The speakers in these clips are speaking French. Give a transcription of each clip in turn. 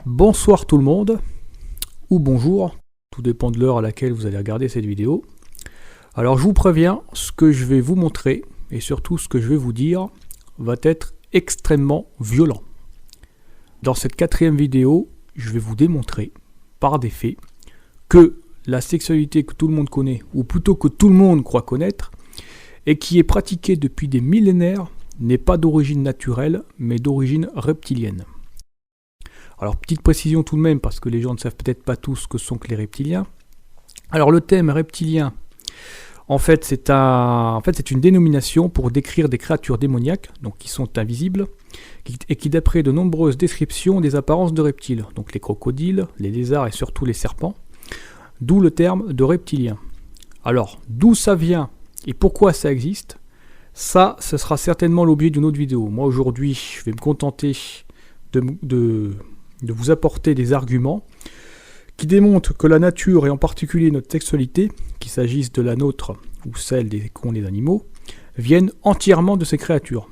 Bonsoir tout le monde, ou bonjour, tout dépend de l'heure à laquelle vous allez regarder cette vidéo. Alors je vous préviens, ce que je vais vous montrer, et surtout ce que je vais vous dire, va être extrêmement violent. Dans cette quatrième vidéo, je vais vous démontrer, par des faits, que la sexualité que tout le monde connaît, ou plutôt que tout le monde croit connaître, et qui est pratiquée depuis des millénaires, n'est pas d'origine naturelle, mais d'origine reptilienne. Alors, petite précision tout de même, parce que les gens ne savent peut-être pas tous ce que sont que les reptiliens. Alors, le thème reptilien, en fait, c'est une dénomination pour décrire des créatures démoniaques, donc qui sont invisibles, et qui, d'après de nombreuses descriptions, ont des apparences de reptiles, donc les crocodiles, les lézards et surtout les serpents, d'où le terme de reptilien. Alors, d'où ça vient et pourquoi ça existe, ça, ce sera certainement l'objet d'une autre vidéo. Moi, aujourd'hui, je vais me contenter de vous apporter des arguments qui démontrent que la nature, et en particulier notre sexualité, qu'il s'agisse de la nôtre ou celle des cons des animaux, viennent entièrement de ces créatures.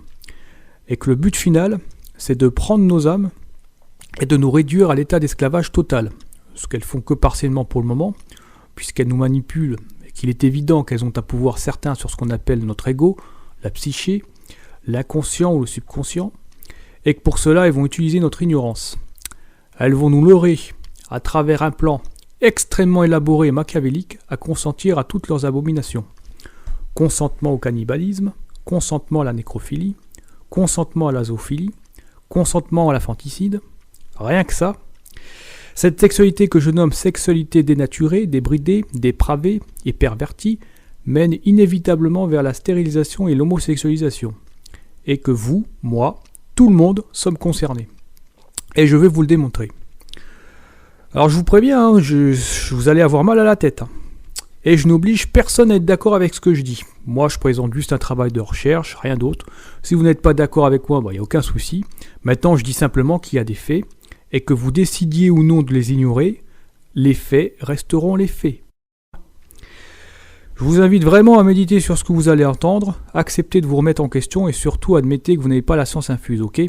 Et que le but final, c'est de prendre nos âmes et de nous réduire à l'état d'esclavage total. Ce qu'elles font que partiellement pour le moment, puisqu'elles nous manipulent, et qu'il est évident qu'elles ont un pouvoir certain sur ce qu'on appelle notre ego, la psyché, l'inconscient ou le subconscient, et que pour cela, elles vont utiliser notre ignorance. Elles vont nous leurrer à travers un plan extrêmement élaboré et machiavélique à consentir à toutes leurs abominations. Consentement au cannibalisme, consentement à la nécrophilie, consentement à la zoophilie, consentement à l'infanticide. Rien que ça. Cette sexualité que je nomme sexualité dénaturée, débridée, dépravée et pervertie mène inévitablement vers la stérilisation et l'homosexualisation. Et que vous, moi, tout le monde sommes concernés. Et je vais vous le démontrer. Alors je vous préviens, vous allez avoir mal à la tête. Et je n'oblige personne à être d'accord avec ce que je dis. Moi, je présente juste un travail de recherche, rien d'autre. Si vous n'êtes pas d'accord avec moi, il n'y a aucun souci. Maintenant, je dis simplement qu'il y a des faits, et que vous décidiez ou non de les ignorer, les faits resteront les faits. Je vous invite vraiment à méditer sur ce que vous allez entendre, acceptez de vous remettre en question, et surtout admettez que vous n'avez pas la science infuse, ok ?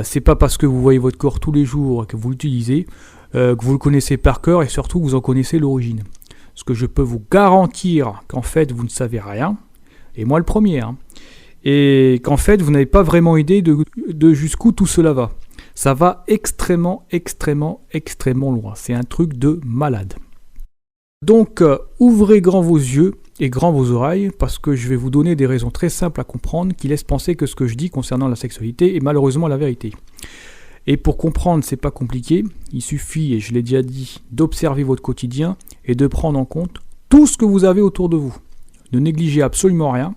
C'est pas parce que vous voyez votre corps tous les jours que vous l'utilisez, que vous le connaissez par cœur et surtout que vous en connaissez l'origine. Ce que je peux vous garantir qu'en fait vous ne savez rien, et moi le premier, et qu'en fait vous n'avez pas vraiment idée de jusqu'où tout cela va. Ça va extrêmement loin. C'est un truc de malade. Donc ouvrez grand vos yeux et grand vos oreilles, parce que je vais vous donner des raisons très simples à comprendre qui laissent penser que ce que je dis concernant la sexualité est malheureusement la vérité. Et pour comprendre, c'est pas compliqué, il suffit, et je l'ai déjà dit, d'observer votre quotidien et de prendre en compte tout ce que vous avez autour de vous. Ne négligez absolument rien.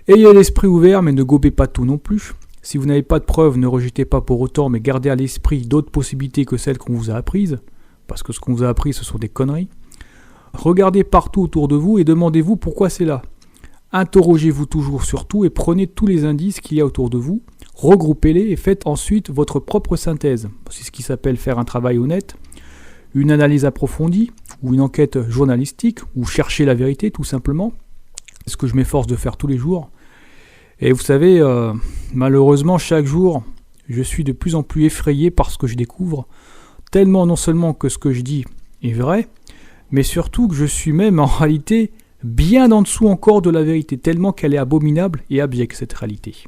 Ayez l'esprit ouvert, mais ne gobez pas tout non plus. Si vous n'avez pas de preuves, ne rejetez pas pour autant, mais gardez à l'esprit d'autres possibilités que celles qu'on vous a apprises, parce que ce qu'on vous a appris, ce sont des conneries. Regardez partout autour de vous et demandez-vous pourquoi c'est là. Interrogez-vous toujours sur tout et prenez tous les indices qu'il y a autour de vous, regroupez-les et faites ensuite votre propre synthèse. C'est ce qui s'appelle faire un travail honnête, une analyse approfondie ou une enquête journalistique ou chercher la vérité tout simplement. C'est ce que je m'efforce de faire tous les jours. Et vous savez, malheureusement chaque jour, je suis de plus en plus effrayé par ce que je découvre, tellement non seulement que ce que je dis est vrai, mais surtout que je suis même en réalité bien en dessous encore de la vérité, tellement qu'elle est abominable et abjecte cette réalité.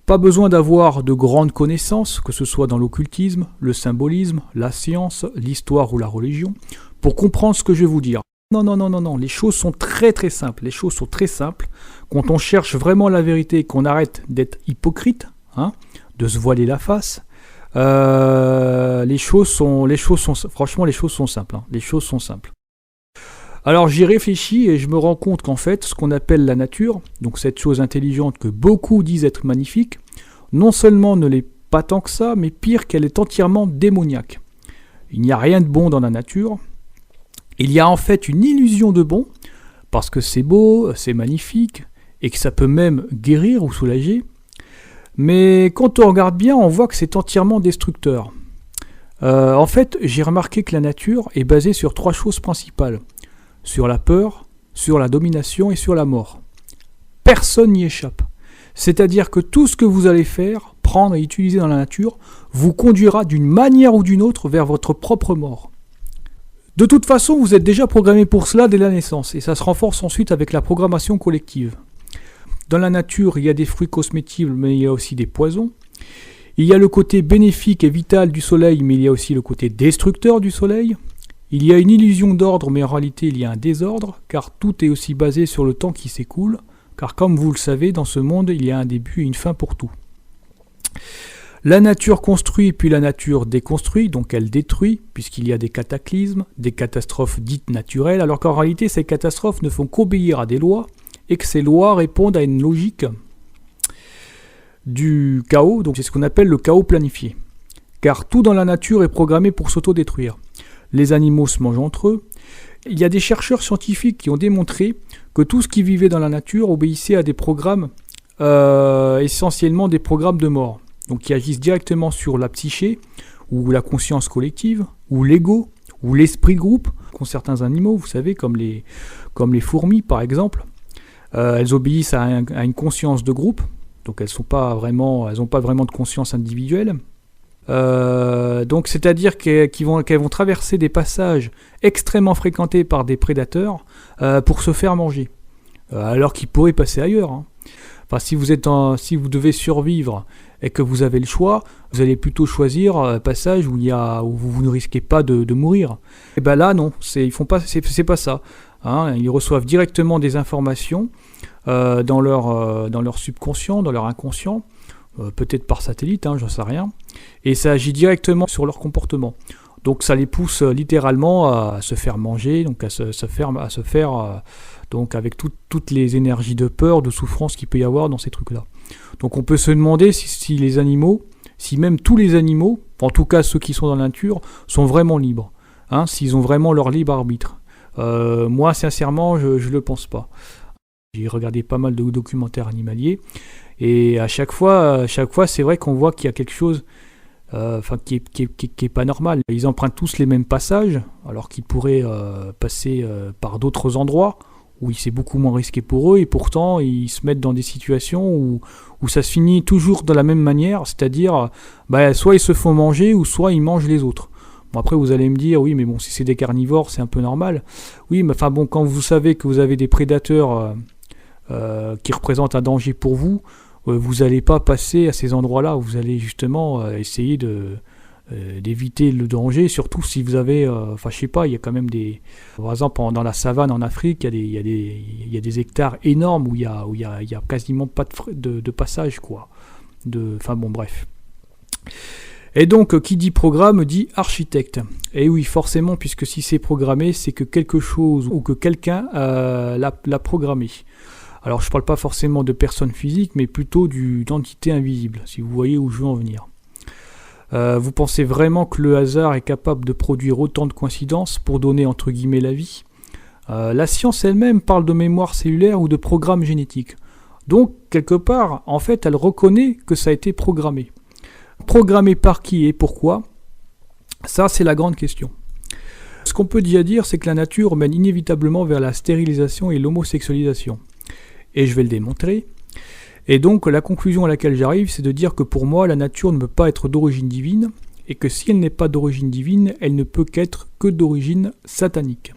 Pas besoin d'avoir de grandes connaissances, que ce soit dans l'occultisme, le symbolisme, la science, l'histoire ou la religion, pour comprendre ce que je vais vous dire. Non, les choses sont très simples, Quand on cherche vraiment la vérité et qu'on arrête d'être hypocrite, de se voiler la face, les choses sont simples. Les choses sont simples. Alors j'y réfléchis et je me rends compte qu'en fait, ce qu'on appelle la nature, donc cette chose intelligente que beaucoup disent être magnifique, non seulement ne l'est pas tant que ça, mais pire qu'elle est entièrement démoniaque. Il n'y a rien de bon dans la nature. Il y a en fait une illusion de bon, parce que c'est beau, c'est magnifique, et que ça peut même guérir ou soulager. Mais quand on regarde bien, on voit que c'est entièrement destructeur. En fait, j'ai remarqué que la nature est basée sur 3 choses principales. Sur la peur, sur la domination et sur la mort. Personne n'y échappe. C'est-à-dire que tout ce que vous allez faire prendre et utiliser dans la nature vous conduira d'une manière ou d'une autre vers votre propre mort. De toute façon, vous êtes déjà programmé pour cela dès la naissance, et ça se renforce ensuite avec la programmation collective. Dans la nature, il y a des fruits cosmétibles, mais il y a aussi des poisons. Il y a le côté bénéfique et vital du soleil, mais il y a aussi le côté destructeur du soleil. Il y a une illusion d'ordre, mais en réalité il y a un désordre, car tout est aussi basé sur le temps qui s'écoule, car comme vous le savez, dans ce monde, il y a un début et une fin pour tout. La nature construit, puis la nature déconstruit, donc elle détruit, puisqu'il y a des cataclysmes, des catastrophes dites naturelles, alors qu'en réalité ces catastrophes ne font qu'obéir à des lois, et que ces lois répondent à une logique du chaos, donc c'est ce qu'on appelle le chaos planifié. Car tout dans la nature est programmé pour s'autodétruire. Les animaux se mangent entre eux. Il y a des chercheurs scientifiques qui ont démontré que tout ce qui vivait dans la nature obéissait à des programmes, essentiellement des programmes de mort, donc qui agissent directement sur la psyché, ou la conscience collective, ou l'ego, ou l'esprit de groupe, qu'ont certains animaux, vous savez, comme les fourmis par exemple. Elles obéissent à une conscience de groupe, donc elles n'ont pas vraiment de conscience individuelle. Donc c'est-à-dire qu'elles vont traverser des passages extrêmement fréquentés par des prédateurs pour se faire manger, alors qu'ils pourraient passer ailleurs. Hein. Enfin, si vous devez survivre et que vous avez le choix, vous allez plutôt choisir un passage où vous ne risquez pas de mourir. Et ben là non, c'est pas ça. Hein. Ils reçoivent directement des informations dans leur subconscient, dans leur inconscient. Peut-être par satellite, j'en sais rien, et ça agit directement sur leur comportement. Donc ça les pousse littéralement à se faire manger, donc à se faire donc avec toutes les énergies de peur, de souffrance qu'il peut y avoir dans ces trucs-là. Donc on peut se demander si les animaux, si même tous les animaux, en tout cas ceux qui sont dans la nature, sont vraiment libres, s'ils ont vraiment leur libre arbitre. Moi sincèrement, je le pense pas. J'ai regardé pas mal de documentaires animaliers. Et à chaque fois, c'est vrai qu'on voit qu'il y a quelque chose qui est pas normal. Ils empruntent tous les mêmes passages, alors qu'ils pourraient passer par d'autres endroits où c'est beaucoup moins risqué pour eux, et pourtant ils se mettent dans des situations où ça se finit toujours de la même manière, c'est-à-dire soit ils se font manger, ou soit ils mangent les autres. Bon, après vous allez me dire, oui mais bon, si c'est des carnivores, c'est un peu normal. Oui, mais enfin bon, quand vous savez que vous avez des prédateurs qui représentent un danger pour vous, vous n'allez pas passer à ces endroits-là, vous allez justement essayer d'éviter le danger, surtout si vous avez, je sais pas, il y a quand même par exemple dans la savane en Afrique, il y a des hectares énormes où il y a quasiment pas de passage, quoi. Bref. Et donc, qui dit programme dit architecte. Et oui, forcément, puisque si c'est programmé, c'est que quelque chose ou que quelqu'un l'a programmé. Alors je ne parle pas forcément de personnes physiques, mais plutôt d'entités invisibles, si vous voyez où je veux en venir. Vous pensez vraiment que le hasard est capable de produire autant de coïncidences pour donner entre guillemets la vie ? La science elle-même parle de mémoire cellulaire ou de programme génétique. Donc, quelque part, en fait, elle reconnaît que ça a été programmé. Programmé par qui et pourquoi ? Ça, c'est la grande question. Ce qu'on peut déjà dire, c'est que la nature mène inévitablement vers la stérilisation et l'homosexualisation. Et je vais le démontrer. Et donc la conclusion à laquelle j'arrive, c'est de dire que pour moi, la nature ne peut pas être d'origine divine, et que si elle n'est pas d'origine divine, elle ne peut qu'être que d'origine satanique.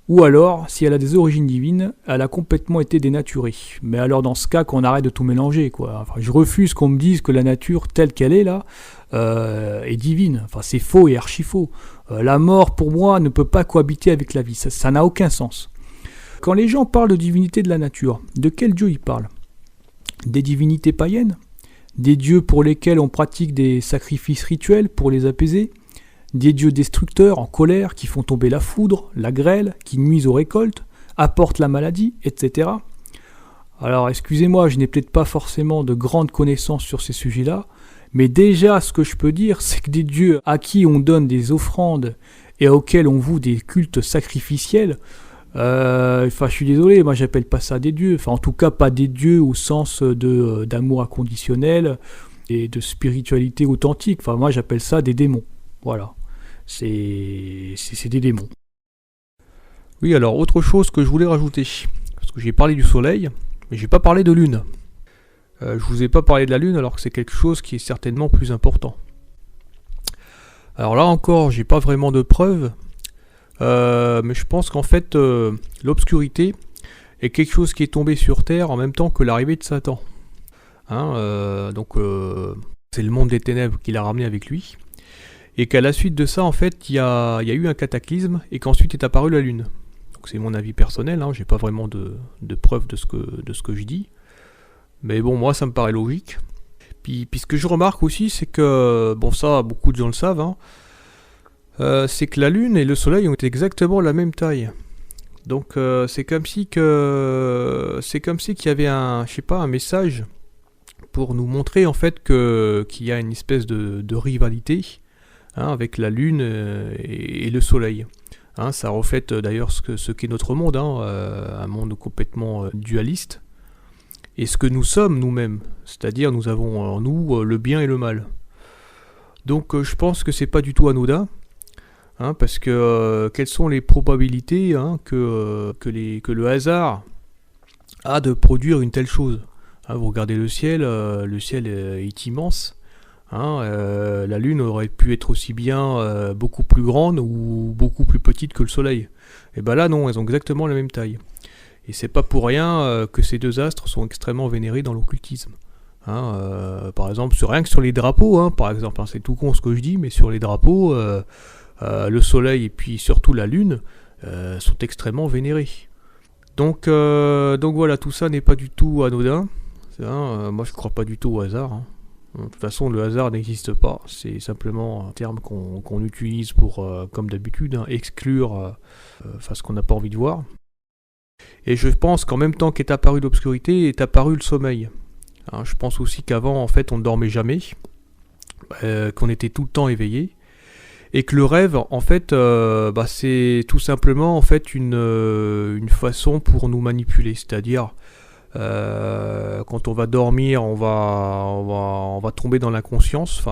Ou alors, si elle a des origines divines, elle a complètement été dénaturée. Mais alors dans ce cas, qu'on arrête de tout mélanger, quoi. Enfin, je refuse qu'on me dise que la nature telle qu'elle est là est divine. Enfin, c'est faux et archi faux. La mort, pour moi, ne peut pas cohabiter avec la vie. Ça n'a aucun sens. Quand les gens parlent de divinité de la nature, de quel dieu ils parlent ? Des divinités païennes ? Des dieux pour lesquels on pratique des sacrifices rituels pour les apaiser ? Des dieux destructeurs en colère qui font tomber la foudre, la grêle, qui nuisent aux récoltes, apportent la maladie, etc. Alors excusez-moi, je n'ai peut-être pas forcément de grandes connaissances sur ces sujets-là, mais déjà ce que je peux dire, c'est que des dieux à qui on donne des offrandes et auxquels on voue des cultes sacrificiels, je suis désolé, moi j'appelle pas ça des dieux, en tout cas pas des dieux au sens d'amour inconditionnel et de spiritualité authentique, moi j'appelle ça des démons, voilà, c'est des démons. Oui, alors autre chose que je voulais rajouter, parce que j'ai parlé du soleil, mais j'ai pas parlé de lune. Je vous ai pas parlé de la Lune alors que c'est quelque chose qui est certainement plus important. Alors là encore, j'ai pas vraiment de preuves, mais je pense qu'en fait, l'obscurité est quelque chose qui est tombé sur Terre en même temps que l'arrivée de Satan. C'est le monde des ténèbres qui l'a ramené avec lui, et qu'à la suite de ça, en fait, il y a eu un cataclysme, et qu'ensuite est apparue la Lune. Donc c'est mon avis personnel, j'ai pas vraiment de preuves de ce que je dis. Mais bon, moi, ça me paraît logique. Puis ce que je remarque aussi, c'est que, bon ça, beaucoup de gens le savent, c'est que la Lune et le Soleil ont exactement la même taille. Donc c'est comme si qu'il y avait un message pour nous montrer en fait qu'il y a une espèce de rivalité avec la Lune et le Soleil. Ça reflète d'ailleurs ce qu'est notre monde, un monde complètement dualiste. Et ce que nous sommes nous-mêmes, c'est-à-dire nous avons en nous le bien et le mal. Donc je pense que c'est pas du tout anodin, parce que quelles sont les probabilités que le hasard a de produire une telle chose. Vous regardez le ciel est immense. La Lune aurait pu être aussi bien beaucoup plus grande ou beaucoup plus petite que le Soleil. Et ben là non, elles ont exactement la même taille. Et c'est pas pour rien que ces deux astres sont extrêmement vénérés dans l'occultisme. Par exemple, rien que sur les drapeaux, par exemple, c'est tout con ce que je dis, mais sur les drapeaux, le Soleil et puis surtout la Lune sont extrêmement vénérés. Donc voilà, tout ça n'est pas du tout anodin. Moi je crois pas du tout au hasard. De toute façon, le hasard n'existe pas. C'est simplement un terme qu'on utilise pour, comme d'habitude, exclure ce qu'on n'a pas envie de voir. Et je pense qu'en même temps qu'est apparue l'obscurité, est apparu le sommeil. Je pense aussi qu'avant, en fait, on ne dormait jamais, qu'on était tout le temps éveillé, et que le rêve, en fait, c'est tout simplement en fait une façon pour nous manipuler. C'est-à-dire, quand on va dormir, on va tomber dans l'inconscience.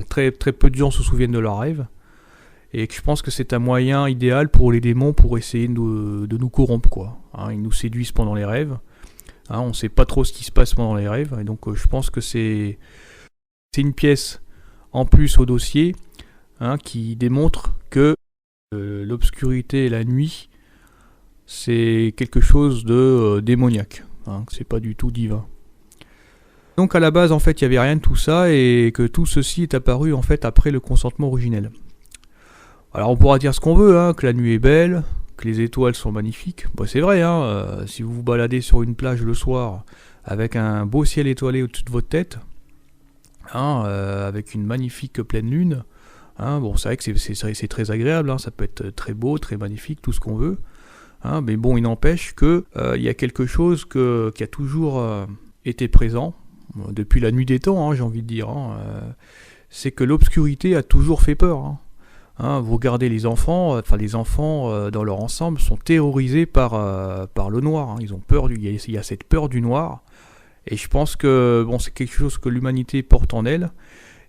Très très peu de gens se souviennent de leurs rêves. Et que je pense que c'est un moyen idéal pour les démons pour essayer de nous corrompre, quoi. Ils nous séduisent pendant les rêves. On ne sait pas trop ce qui se passe pendant les rêves. Et donc je pense que c'est une pièce en plus au dossier qui démontre que l'obscurité et la nuit, c'est quelque chose de démoniaque. Que c'est pas du tout divin. Donc à la base, en fait, il n'y avait rien de tout ça et que tout ceci est apparu en fait après le consentement originel. Alors on pourra dire ce qu'on veut, que la nuit est belle, que les étoiles sont magnifiques. C'est vrai, si vous vous baladez sur une plage le soir avec un beau ciel étoilé au-dessus de votre tête, avec une magnifique pleine lune, c'est vrai que c'est très agréable, ça peut être très beau, très magnifique, tout ce qu'on veut. Mais bon, il n'empêche que y a quelque chose qui a toujours été présent, depuis la nuit des temps, j'ai envie de dire. C'est que l'obscurité a toujours fait peur. Vous regardez les enfants, dans leur ensemble sont terrorisés par le noir. Ils ont peur, il y a cette peur du noir. Et je pense que c'est quelque chose que l'humanité porte en elle.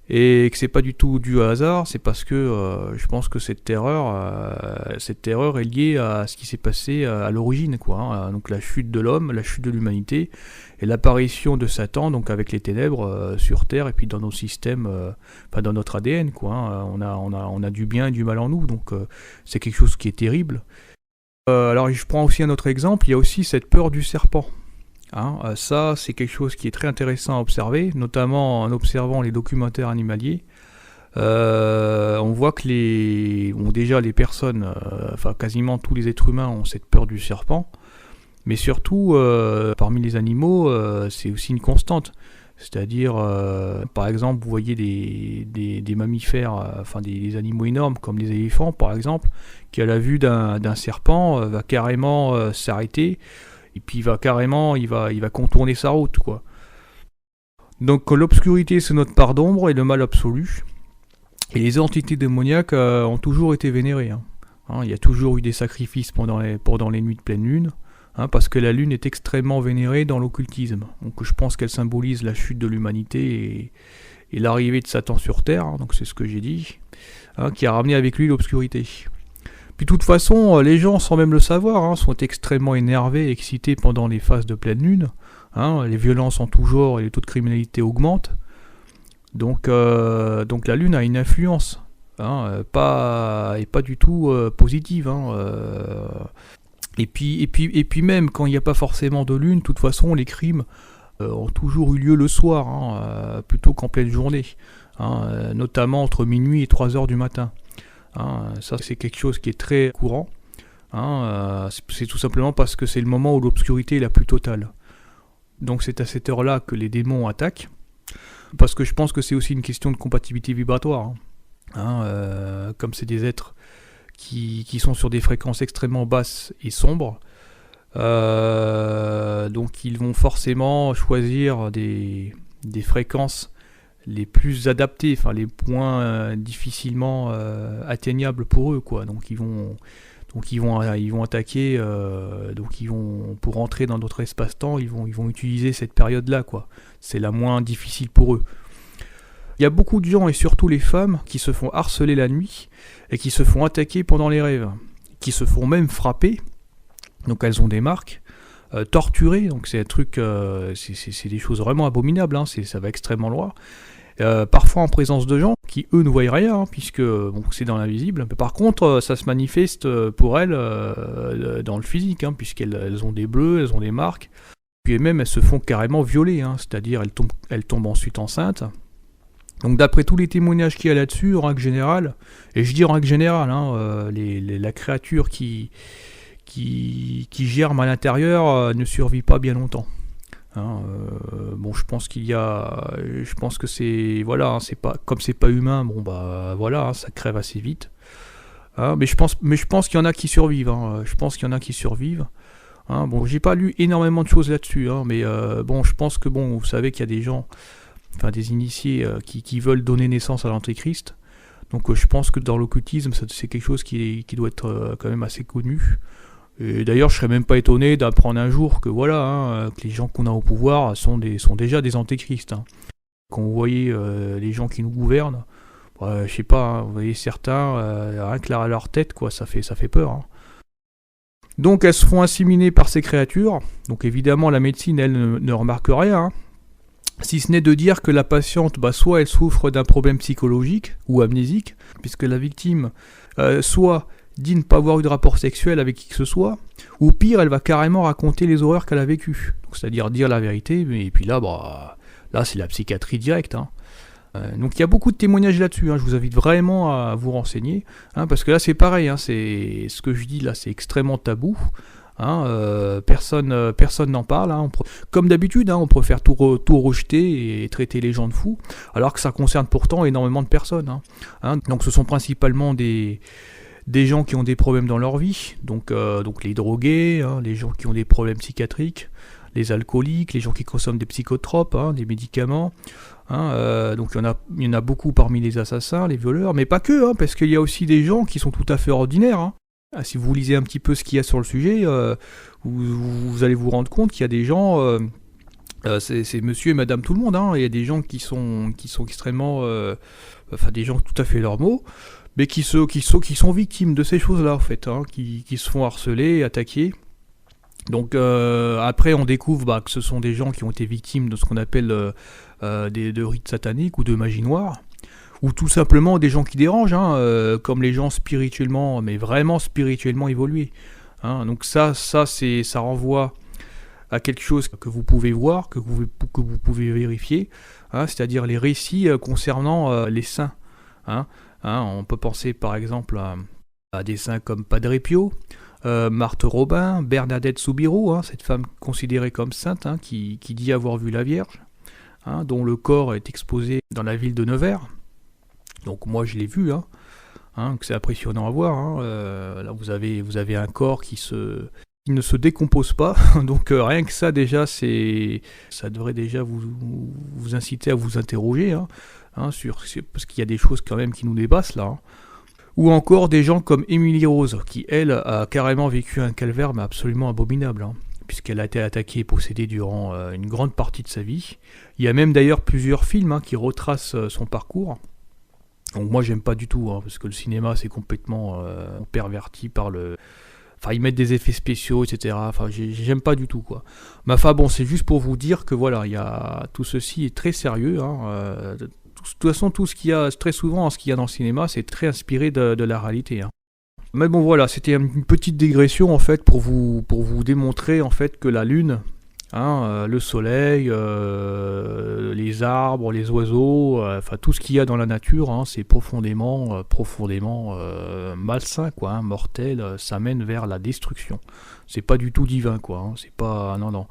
Et que c'est pas du tout dû au hasard, c'est parce que je pense que cette terreur est liée à ce qui s'est passé à l'origine, quoi. Donc la chute de l'homme, la chute de l'humanité, et l'apparition de Satan, donc avec les ténèbres sur Terre et puis dans nos systèmes, dans notre ADN, quoi. On a du bien et du mal en nous, donc c'est quelque chose qui est terrible. Alors je prends aussi un autre exemple, il y a aussi cette peur du serpent. Ça, c'est quelque chose qui est très intéressant à observer, notamment en observant les documentaires animaliers. On voit que les personnes, quasiment tous les êtres humains ont cette peur du serpent, mais surtout, parmi les animaux, c'est aussi une constante. C'est-à-dire, par exemple, vous voyez des mammifères, des animaux énormes comme les éléphants, par exemple, qui à la vue d'un serpent va carrément s'arrêter. Et puis il va contourner sa route, quoi. Donc l'obscurité c'est notre part d'ombre et le mal absolu. Et les entités démoniaques ont toujours été vénérées. Il y a toujours eu des sacrifices pendant les nuits de pleine lune, parce que la lune est extrêmement vénérée dans l'occultisme. Donc je pense qu'elle symbolise la chute de l'humanité et l'arrivée de Satan sur Terre, donc c'est ce que j'ai dit, qui a ramené avec lui l'obscurité. Puis de toute façon, les gens, sans même le savoir, sont extrêmement énervés et excités pendant les phases de pleine lune. Les violences en tout genre et les taux de criminalité augmentent. Donc la Lune a une influence, pas du tout positive. Et puis même quand il n'y a pas forcément de Lune, de toute façon les crimes ont toujours eu lieu le soir, plutôt qu'en pleine journée, notamment entre minuit et 3 heures du matin. Ça c'est quelque chose qui est très courant. C'est tout simplement parce que c'est le moment où l'obscurité est la plus totale. Donc c'est à cette heure-là que les démons attaquent. Parce que je pense que c'est aussi une question de compatibilité vibratoire. Comme c'est des êtres qui sont sur des fréquences extrêmement basses et sombres, donc ils vont forcément choisir des fréquences les plus adaptées, les moins difficilement atteignables pour eux, quoi. Donc ils vont attaquer, pour rentrer dans notre espace-temps, ils vont utiliser cette période-là, quoi. C'est la moins difficile pour eux. Il y a beaucoup de gens, et surtout les femmes, qui se font harceler la nuit, et qui se font attaquer pendant les rêves, qui se font même frapper, donc elles ont des marques, torturer, donc c'est un truc, c'est des choses vraiment abominables, ça va extrêmement loin. Parfois en présence de gens qui eux ne voient rien, puisque c'est dans l'invisible. Mais par contre, ça se manifeste pour elles dans le physique, puisqu'elles ont des bleus, elles ont des marques. Puis même elles se font carrément violer, c'est-à-dire elles tombent ensuite enceintes. Donc d'après tous les témoignages qu'il y a là-dessus, en règle générale, et je dis en règle générale, la créature qui germe à l'intérieur ne survit pas bien longtemps. Je pense que c'est pas comme c'est pas humain, ça crève assez vite. Mais je pense qu'il y en a qui survivent. Je pense qu'il y en a qui survivent. J'ai pas lu énormément de choses là-dessus, mais je pense que vous savez qu'il y a des gens, des initiés qui veulent donner naissance à l'Antéchrist. Donc je pense que dans l'occultisme, c'est quelque chose qui doit être quand même assez connu. Et d'ailleurs, je serais même pas étonné d'apprendre un jour que que les gens qu'on a au pouvoir sont déjà des antéchrists. Quand vous voyez les gens qui nous gouvernent, je sais pas, vous voyez certains, rien que à leur tête, quoi, ça fait peur. Donc elles se font inséminer par ces créatures. Donc évidemment, la médecine, elle, ne remarque rien. Si ce n'est de dire que la patiente, soit elle souffre d'un problème psychologique ou amnésique, puisque la victime, soit dit ne pas avoir eu de rapport sexuel avec qui que ce soit, ou pire, elle va carrément raconter les horreurs qu'elle a vécues. C'est-à-dire dire la vérité, et puis là c'est la psychiatrie directe. Donc il y a beaucoup de témoignages là-dessus, je vous invite vraiment à vous renseigner, parce que là c'est pareil, c'est ce que je dis là, c'est extrêmement tabou. Personne n'en parle. Comme d'habitude, on préfère tout rejeter et traiter les gens de fous, alors que ça concerne pourtant énormément de personnes. Donc ce sont principalement des gens qui ont des problèmes dans leur vie, donc les drogués, les gens qui ont des problèmes psychiatriques, les alcooliques, les gens qui consomment des psychotropes, des médicaments. Donc il y en a beaucoup parmi les assassins, les violeurs, mais pas que, parce qu'il y a aussi des gens qui sont tout à fait ordinaires. Si vous lisez un petit peu ce qu'il y a sur le sujet, vous allez vous rendre compte qu'il y a des gens, c'est monsieur et madame tout le monde, il y a des gens qui sont extrêmement, des gens tout à fait normaux, mais qui sont victimes de ces choses-là, en fait, qui se font harceler et attaquer. Donc après on découvre que ce sont des gens qui ont été victimes de ce qu'on appelle de rites sataniques ou de magie noire, ou tout simplement des gens qui dérangent, comme les gens spirituellement, mais vraiment spirituellement évolués. Donc ça renvoie à quelque chose que vous pouvez voir, que vous pouvez vérifier, c'est-à-dire les récits concernant les saints. On peut penser par exemple à des saints comme Padre Pio, Marthe Robin, Bernadette Soubirous, cette femme considérée comme sainte, qui dit avoir vu la Vierge, dont le corps est exposé dans la ville de Nevers. Donc moi je l'ai vu, c'est impressionnant à voir. Là vous avez un corps qui ne se décompose pas, donc rien que ça déjà, ça devrait déjà vous inciter à vous interroger, parce qu'il y a des choses quand même qui nous dépassent là. Ou encore des gens comme Émilie Rose, qui elle a carrément vécu un calvaire mais absolument abominable, puisqu'elle a été attaquée et possédée durant une grande partie de sa vie. Il y a même d'ailleurs plusieurs films qui retracent son parcours. Donc moi j'aime pas du tout, parce que le cinéma c'est complètement perverti par Enfin, ils mettent des effets spéciaux, etc. Enfin, j'aime pas du tout, quoi. Mais enfin, bon, c'est juste pour vous dire que voilà, tout ceci est très sérieux. De toute façon, tout ce qu'il y a, très souvent, ce qu'il y a dans le cinéma, c'est très inspiré de la réalité. Mais bon, voilà, c'était une petite digression, en fait, pour vous démontrer, en fait, que la Lune, le soleil, les arbres, les oiseaux, enfin tout ce qu'il y a dans la nature, c'est profondément malsain, quoi, mortel, ça mène vers la destruction. C'est pas du tout divin, quoi. C'est pas, non,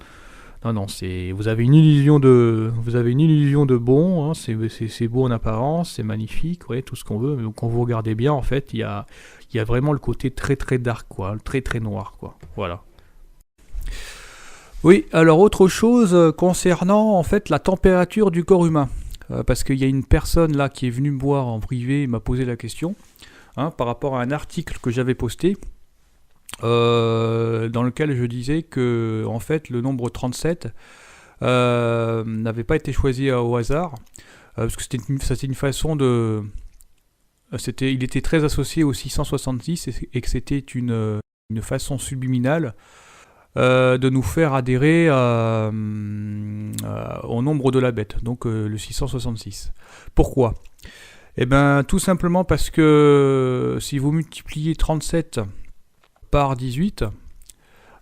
vous avez une illusion de bon, c'est beau en apparence, c'est magnifique, ouais, tout ce qu'on veut. Mais quand vous regardez bien, en fait, il y a vraiment le côté très très dark, quoi, très très noir, quoi. Voilà. Oui, alors autre chose concernant en fait la température du corps humain. Parce qu'il y a une personne là qui est venue me voir en privé et m'a posé la question par rapport à un article que j'avais posté dans lequel je disais que en fait le nombre 37 n'avait pas été choisi au hasard parce que c'était une façon de... il était très associé au 666 et que c'était une façon subliminale de nous faire adhérer au nombre de la bête, donc le 666. Pourquoi ? Eh bien, tout simplement parce que si vous multipliez 37 par 18,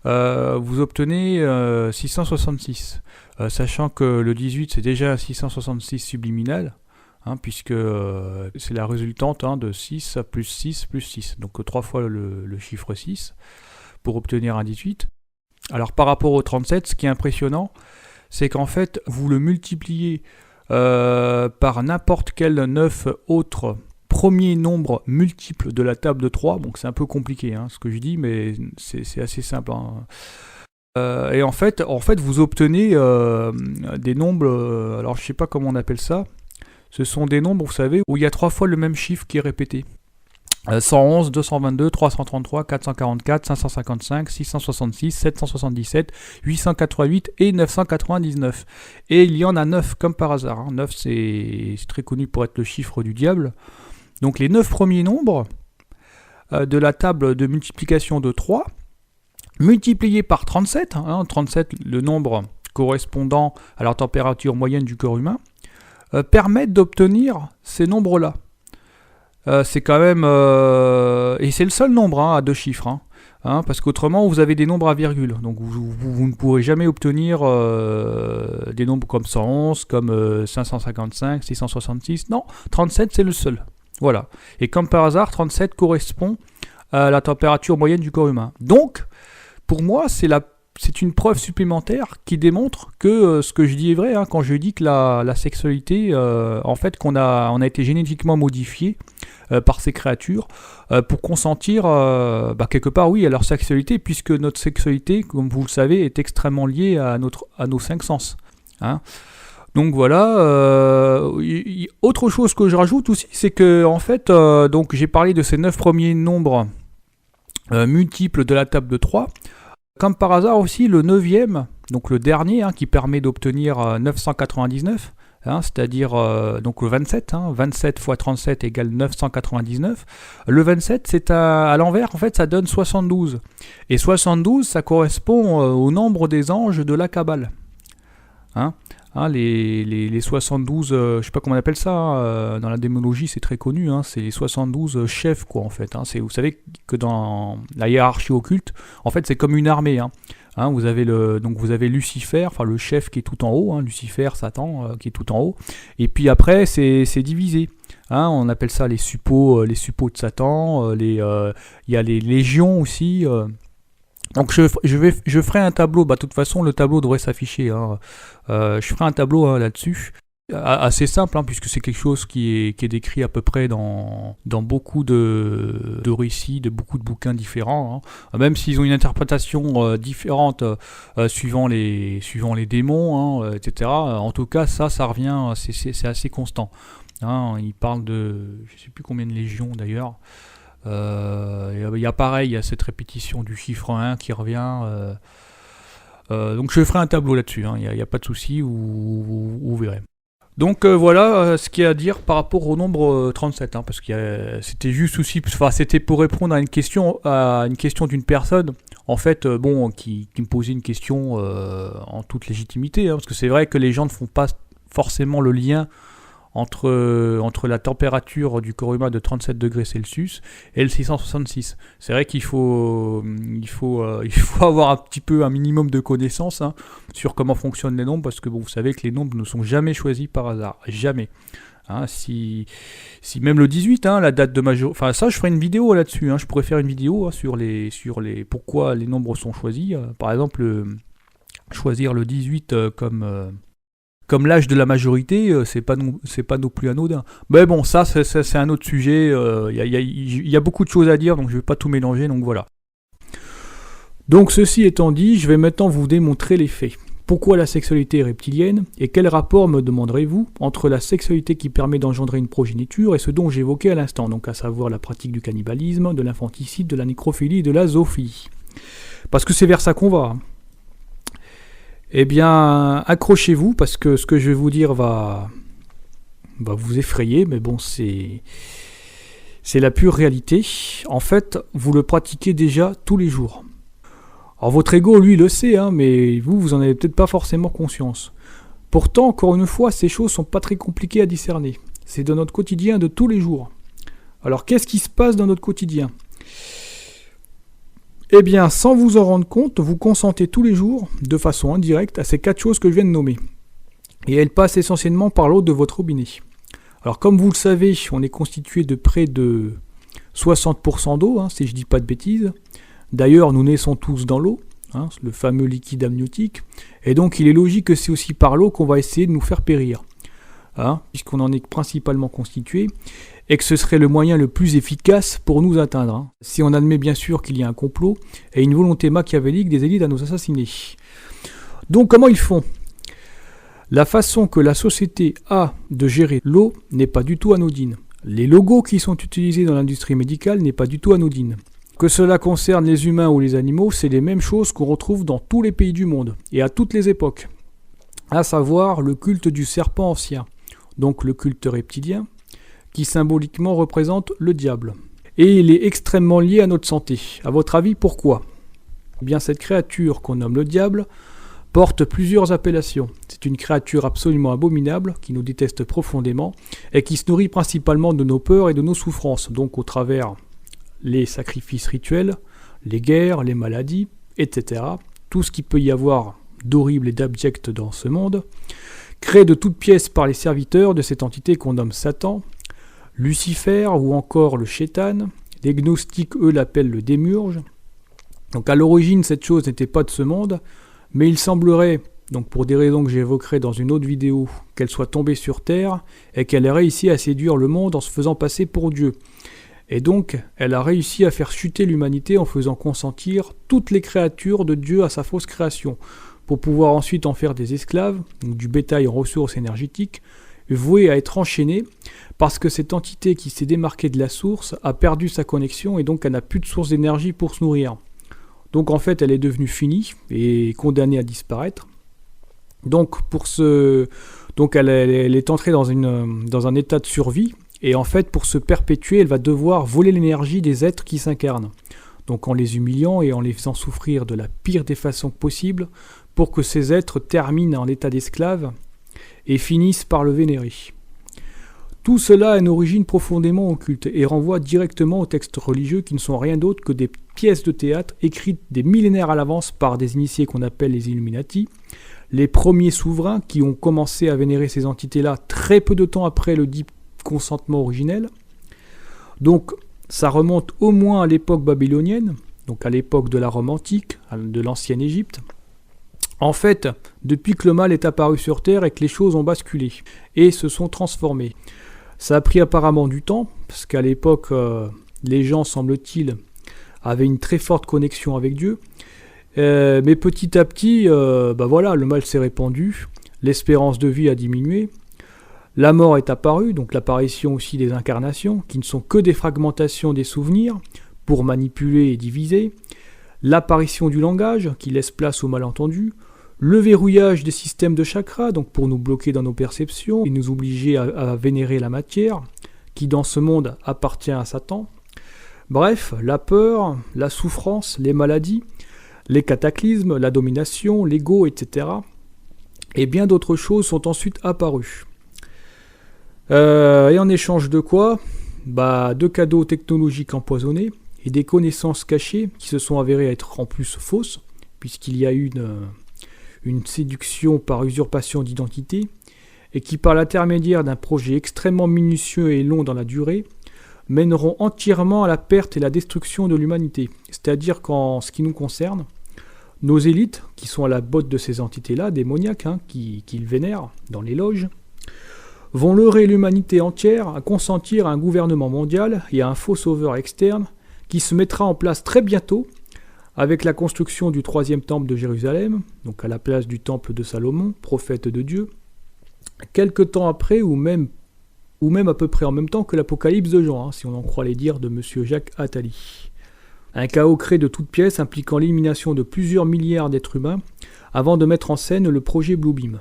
vous obtenez 666. Sachant que le 18, c'est déjà un 666 subliminal, puisque c'est la résultante de 6 plus 6 plus 6. Donc 3 fois le chiffre 6 pour obtenir un 18. Alors par rapport au 37, ce qui est impressionnant, c'est qu'en fait, vous le multipliez par n'importe quel 9 autres premiers nombres multiples de la table de 3. Donc c'est un peu compliqué ce que je dis, mais c'est assez simple. Et en fait, vous obtenez des nombres, alors je ne sais pas comment on appelle ça, ce sont des nombres, vous savez, où il y a 3 fois le même chiffre qui est répété. 111, 222, 333, 444, 555, 666, 777, 888 et 999. Et il y en a 9 comme par hasard. 9 c'est très connu pour être le chiffre du diable. Donc les 9 premiers nombres de la table de multiplication de 3, multipliés par 37, 37 le nombre correspondant à la température moyenne du corps humain, permettent d'obtenir ces nombres-là. C'est quand même... et c'est le seul nombre à 2 chiffres. Parce qu'autrement, vous avez des nombres à virgule. Donc vous ne pourrez jamais obtenir des nombres comme 111, comme 555, 666. Non, 37, c'est le seul. Voilà. Et comme par hasard, 37 correspond à la température moyenne du corps humain. Donc, pour moi, c'est une preuve supplémentaire qui démontre que ce que je dis est vrai, quand je dis que la sexualité, en fait, on a été génétiquement modifié par ces créatures pour consentir quelque part, oui, à leur sexualité, puisque notre sexualité, comme vous le savez, est extrêmement liée à nos 5 sens. Donc voilà. Autre chose que je rajoute aussi, c'est que en fait, donc j'ai parlé de ces 9 premiers nombres multiples de la table de 3. Comme par hasard aussi, le 9e, donc le dernier, qui permet d'obtenir 999, c'est-à-dire donc le 27, 27 fois 37 égale 999. Le 27, c'est à l'envers, en fait, ça donne 72. Et 72, ça correspond au nombre des anges de la Kabbale. Les 72, je ne sais pas comment on appelle ça, dans la démonologie c'est très connu, c'est les 72 chefs, quoi, en fait. Vous savez que dans la hiérarchie occulte, en fait c'est comme une armée. Vous avez Lucifer, enfin le chef qui est tout en haut, Lucifer, Satan qui est tout en haut, et puis après c'est divisé. On appelle ça les suppôts de Satan, il y a les légions aussi. Donc je ferai un tableau, de toute façon le tableau devrait s'afficher, je ferai un tableau là-dessus, assez simple, puisque c'est quelque chose qui est décrit à peu près dans beaucoup de récits, de beaucoup de bouquins différents, même s'ils ont une interprétation différente suivant les démons, etc. En tout cas ça revient, c'est assez constant. Il parle de, je ne sais plus combien de légions d'ailleurs. Il y a pareil, il y a cette répétition du chiffre 1 qui revient. Donc je ferai un tableau là-dessus, il n'y a pas de souci, vous verrez. Donc voilà ce qu'il y a à dire par rapport au nombre 37, hein, parce que c'était juste aussi, enfin c'était pour répondre à une question d'une personne, en fait, qui me posait une question en toute légitimité, hein, parce que c'est vrai que les gens ne font pas forcément le lien entre la température du corps humain de 37 degrés Celsius et le 666. C'est vrai qu'il faut, il faut avoir un petit peu un minimum de connaissances, hein, sur comment fonctionnent les nombres, parce que bon, vous savez que les nombres ne sont jamais choisis par hasard, jamais. Hein, si même le 18, hein, la date de majorité, enfin ça je ferai une vidéo là-dessus, hein, je pourrais faire une vidéo, hein, sur les pourquoi les nombres sont choisis, par exemple choisir le 18 comme l'âge de la majorité, c'est pas non plus anodin. Mais bon, ça c'est un autre sujet, il y a beaucoup de choses à dire, donc je vais pas tout mélanger, donc voilà. Donc ceci étant dit, je vais maintenant vous démontrer les faits. Pourquoi la sexualité est reptilienne, et quel rapport, me demanderez-vous, entre la sexualité qui permet d'engendrer une progéniture et ce dont j'évoquais à l'instant, donc à savoir la pratique du cannibalisme, de l'infanticide, de la nécrophilie et de la zoophilie. Parce que c'est vers ça qu'on va. Eh bien, accrochez-vous, parce que ce que je vais vous dire va vous effrayer, mais bon, c'est la pure réalité. En fait, vous le pratiquez déjà tous les jours. Alors votre ego, lui, le sait, hein, mais vous en avez peut-être pas forcément conscience. Pourtant, encore une fois, ces choses sont pas très compliquées à discerner. C'est dans notre quotidien de tous les jours. Alors, qu'est-ce qui se passe dans notre quotidien ? Eh bien, sans vous en rendre compte, vous consentez tous les jours, de façon indirecte, à ces 4 choses que je viens de nommer. Et elles passent essentiellement par l'eau de votre robinet. Alors, comme vous le savez, on est constitué de près de 60% d'eau, hein, si je ne dis pas de bêtises. D'ailleurs, nous naissons tous dans l'eau, hein, le fameux liquide amniotique. Et donc, il est logique que c'est aussi par l'eau qu'on va essayer de nous faire périr, hein, puisqu'on en est principalement constitué, et que ce serait le moyen le plus efficace pour nous atteindre, hein, si on admet bien sûr qu'il y a un complot et une volonté machiavélique des élites à nous assassiner. Donc comment ils font ? La façon que la société a de gérer l'eau n'est pas du tout anodine. Les logos qui sont utilisés dans l'industrie médicale n'est pas du tout anodine. Que cela concerne les humains ou les animaux, c'est les mêmes choses qu'on retrouve dans tous les pays du monde et à toutes les époques. À savoir le culte du serpent ancien, donc le culte reptilien, qui symboliquement représente le diable. Et il est extrêmement lié à notre santé. À votre avis, pourquoi ? Eh bien, cette créature qu'on nomme le diable porte plusieurs appellations. C'est une créature absolument abominable, qui nous déteste profondément, et qui se nourrit principalement de nos peurs et de nos souffrances, donc au travers les sacrifices rituels, les guerres, les maladies, etc. Tout ce qu'il peut y avoir d'horrible et d'abject dans ce monde, créé de toutes pièces par les serviteurs de cette entité qu'on nomme Satan, Lucifer ou encore le Chétan. Les gnostiques, eux, l'appellent le démiurge. Donc à l'origine, cette chose n'était pas de ce monde, mais il semblerait, donc pour des raisons que j'évoquerai dans une autre vidéo, qu'elle soit tombée sur Terre et qu'elle ait réussi à séduire le monde en se faisant passer pour Dieu. Et donc, elle a réussi à faire chuter l'humanité en faisant consentir toutes les créatures de Dieu à sa fausse création, pour pouvoir ensuite en faire des esclaves, donc du bétail en ressources énergétiques, voué à être enchaîné, parce que cette entité qui s'est démarquée de la source a perdu sa connexion et donc elle n'a plus de source d'énergie pour se nourrir. Donc en fait elle est devenue finie et condamnée à disparaître. Donc elle est entrée dans un état de survie, et en fait pour se perpétuer elle va devoir voler l'énergie des êtres qui s'incarnent. Donc en les humiliant et en les faisant souffrir de la pire des façons possibles, pour que ces êtres terminent en état d'esclaves et finissent par le vénérer. Tout cela a une origine profondément occulte et renvoie directement aux textes religieux qui ne sont rien d'autre que des pièces de théâtre écrites des millénaires à l'avance par des initiés qu'on appelle les Illuminati, les premiers souverains qui ont commencé à vénérer ces entités-là très peu de temps après le dit consentement originel. Donc ça remonte au moins à l'époque babylonienne, donc à l'époque de la Rome antique, de l'ancienne Égypte. En fait, depuis que le mal est apparu sur Terre et que les choses ont basculé et se sont transformées. Ça a pris apparemment du temps, parce qu'à l'époque, les gens, semble-t-il, avaient une très forte connexion avec Dieu. Mais petit à petit, le mal s'est répandu, l'espérance de vie a diminué, la mort est apparue, donc l'apparition aussi des incarnations, qui ne sont que des fragmentations des souvenirs, pour manipuler et diviser, l'apparition du langage, qui laisse place au malentendu, Le verrouillage des systèmes de chakras, donc pour nous bloquer dans nos perceptions et nous obliger à vénérer la matière, qui dans ce monde appartient à Satan. Bref, la peur, la souffrance, les maladies, les cataclysmes, la domination, l'ego, etc. Et bien d'autres choses sont ensuite apparues. Et en échange de quoi ? De cadeaux technologiques empoisonnés et des connaissances cachées qui se sont avérées être en plus fausses, puisqu'il y a eu une séduction par usurpation d'identité, et qui par l'intermédiaire d'un projet extrêmement minutieux et long dans la durée, mèneront entièrement à la perte et la destruction de l'humanité. C'est-à-dire qu'en ce qui nous concerne, nos élites, qui sont à la botte de ces entités-là, démoniaques, qu'ils vénèrent dans les loges, vont leurrer l'humanité entière à consentir à un gouvernement mondial et à un faux sauveur externe qui se mettra en place très bientôt avec la construction du 3e temple de Jérusalem, donc à la place du temple de Salomon, prophète de Dieu, quelque temps après ou même à peu près en même temps que l'Apocalypse de Jean, si on en croit les dires de M. Jacques Attali. Un chaos créé de toutes pièces impliquant l'élimination de plusieurs milliards d'êtres humains avant de mettre en scène le projet Bluebeam.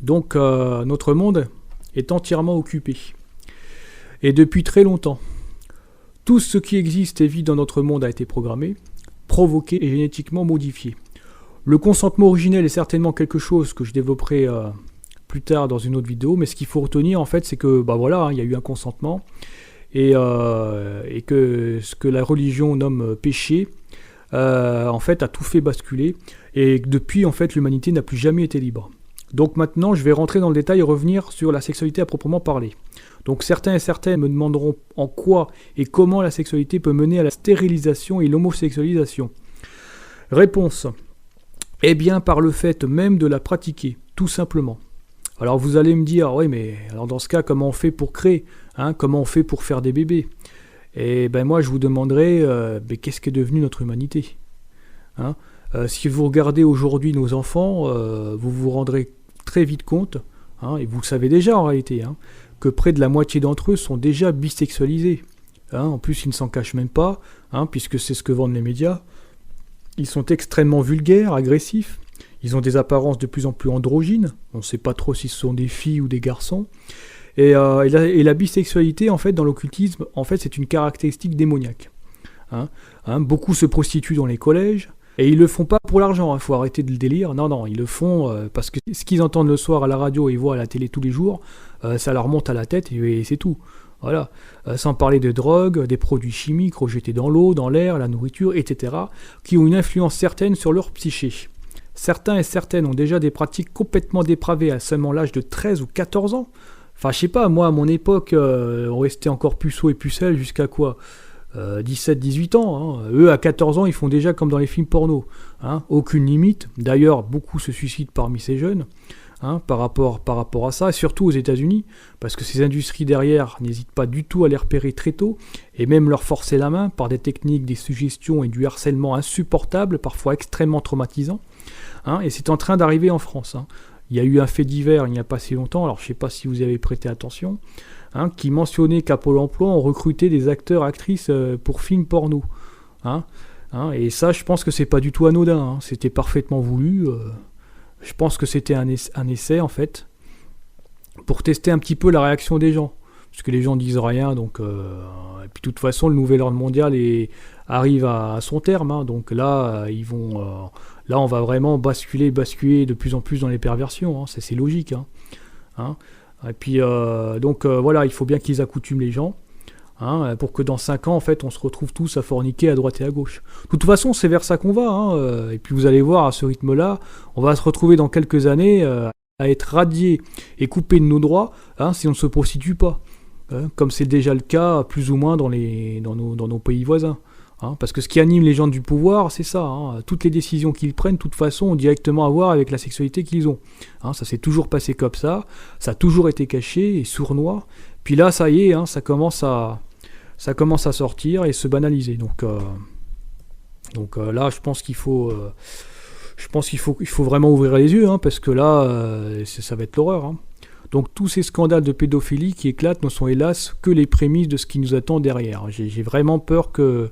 Donc notre monde est entièrement occupé. Et depuis très longtemps. Tout ce qui existe et vit dans notre monde a été programmé, provoqué et génétiquement modifié. Le consentement originel est certainement quelque chose que je développerai plus tard dans une autre vidéo, mais ce qu'il faut retenir en fait, c'est que il y a eu un consentement et que ce que la religion nomme péché, en fait, a tout fait basculer et depuis en fait l'humanité n'a plus jamais été libre. Donc maintenant, je vais rentrer dans le détail et revenir sur la sexualité à proprement parler. Donc certains et certaines me demanderont en quoi et comment la sexualité peut mener à la stérilisation et l'homosexualisation. Réponse. Eh bien par le fait même de la pratiquer, tout simplement. Alors vous allez me dire, oui mais alors dans ce cas, comment on fait pour créer, comment on fait pour faire des bébés? Et ben moi je vous demanderai, qu'est-ce qu'est devenu notre humanité? Si vous regardez aujourd'hui nos enfants, vous vous rendrez très vite compte, et vous le savez déjà en réalité, que près de la moitié d'entre eux sont déjà bisexualisés. En plus, ils ne s'en cachent même pas, puisque c'est ce que vendent les médias. Ils sont extrêmement vulgaires, agressifs. Ils ont des apparences de plus en plus androgynes. On ne sait pas trop si ce sont des filles ou des garçons. Et la bisexualité, en fait, dans l'occultisme, en fait, c'est une caractéristique démoniaque. Beaucoup se prostituent dans les collèges. Et ils le font pas pour l'argent, faut arrêter de le délire. Non, ils le font parce que ce qu'ils entendent le soir à la radio et voient à la télé tous les jours, ça leur monte à la tête et c'est tout. Voilà. Sans parler de drogue, des produits chimiques rejetés dans l'eau, dans l'air, la nourriture, etc., qui ont une influence certaine sur leur psyché. Certains et certaines ont déjà des pratiques complètement dépravées à seulement l'âge de 13 ou 14 ans. Enfin, je sais pas, moi, à mon époque, on restait encore puceau et pucelle jusqu'à quoi 17-18 ans, Eux à 14 ans ils font déjà comme dans les films porno, aucune limite. D'ailleurs beaucoup se suicident parmi ces jeunes par rapport à ça, et surtout aux États-Unis, parce que ces industries derrière n'hésitent pas du tout à les repérer très tôt et même leur forcer la main par des techniques, des suggestions et du harcèlement insupportable, parfois extrêmement traumatisant, et c'est en train d'arriver en France. Il y a eu un fait divers il n'y a pas si longtemps, alors je ne sais pas si vous y avez prêté attention, qui mentionnait qu'à Pôle emploi, on recrutait des acteurs, actrices pour films porno. Et ça, je pense que c'est pas du tout anodin. C'était parfaitement voulu. Je pense que c'était un essai, en fait, pour tester un petit peu la réaction des gens. Parce que les gens disent rien, donc... Et puis, de toute façon, le nouvel ordre mondial arrive à son terme. Donc là, là, on va vraiment basculer de plus en plus dans les perversions. C'est logique. Et puis, voilà, il faut bien qu'ils accoutument les gens, pour que dans 5 ans, en fait, on se retrouve tous à forniquer à droite et à gauche. De toute façon, c'est vers ça qu'on va, et puis vous allez voir, à ce rythme-là, on va se retrouver dans quelques années à être radiés et coupés de nos droits, si on ne se prostitue pas, comme c'est déjà le cas, plus ou moins, dans nos pays voisins. Parce que ce qui anime les gens du pouvoir, c'est ça. Toutes les décisions qu'ils prennent, de toute façon, ont directement à voir avec la sexualité qu'ils ont. Ça s'est toujours passé comme ça. Ça a toujours été caché et sournois. Puis là, ça y est, ça commence à sortir et se banaliser. Donc là, je pense qu'il faut vraiment ouvrir les yeux, parce que là, ça va être l'horreur. Donc tous ces scandales de pédophilie qui éclatent ne sont hélas que les prémices de ce qui nous attend derrière. J'ai vraiment peur que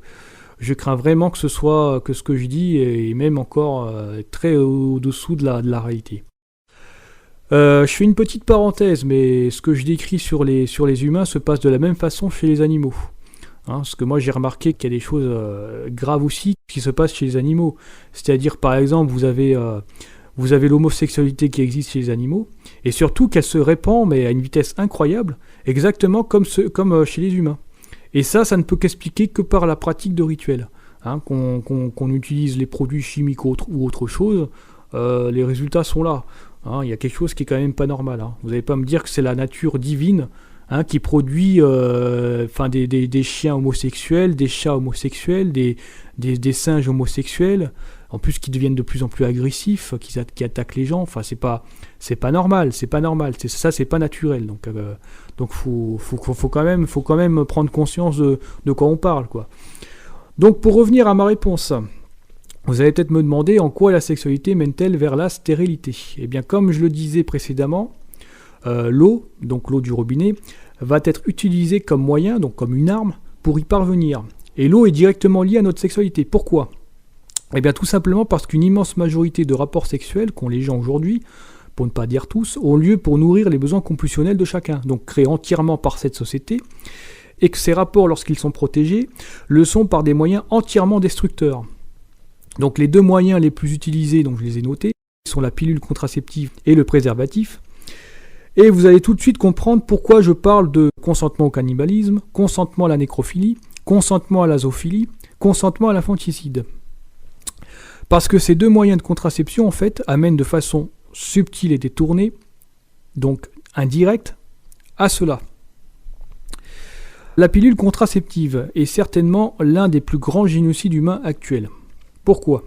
Je crains vraiment que ce que je dis est même encore très au-dessous de la réalité. Je fais une petite parenthèse, mais ce que je décris sur les humains se passe de la même façon chez les animaux. Parce que moi j'ai remarqué qu'il y a des choses graves aussi qui se passent chez les animaux. C'est-à-dire par exemple vous avez l'homosexualité qui existe chez les animaux, et surtout qu'elle se répand mais à une vitesse incroyable, exactement comme chez les humains. Et ça ne peut qu'expliquer que par la pratique de rituels. Qu'on utilise les produits chimiques ou autre chose, les résultats sont là. Il y a quelque chose qui est quand même pas normal. Vous n'allez pas me dire que c'est la nature divine qui produit des chiens homosexuels, des chats homosexuels, des singes homosexuels, en plus qui deviennent de plus en plus agressifs, qui attaquent les gens. Enfin, c'est pas normal, c'est pas normal. C'est pas naturel. Donc faut quand même prendre conscience de quoi on parle, quoi. Donc pour revenir à ma réponse, vous allez peut-être me demander en quoi la sexualité mène-t-elle vers la stérilité. Eh bien, comme je le disais précédemment, l'eau, donc l'eau du robinet, va être utilisée comme moyen, donc comme une arme, pour y parvenir. Et l'eau est directement liée à notre sexualité. Pourquoi ? Eh bien, tout simplement parce qu'une immense majorité de rapports sexuels qu'ont les gens aujourd'hui, pour ne pas dire tous, ont lieu pour nourrir les besoins compulsionnels de chacun, donc créés entièrement par cette société, et que ces rapports, lorsqu'ils sont protégés, le sont par des moyens entièrement destructeurs. Donc les deux moyens les plus utilisés, donc je les ai notés, sont la pilule contraceptive et le préservatif. Et vous allez tout de suite comprendre pourquoi je parle de consentement au cannibalisme, consentement à la nécrophilie, consentement à la zoophilie, consentement à l'infanticide. Parce que ces deux moyens de contraception, en fait, amènent de façon subtile et détournée, donc indirecte, à cela. La pilule contraceptive est certainement l'un des plus grands génocides humains actuels. Pourquoi ?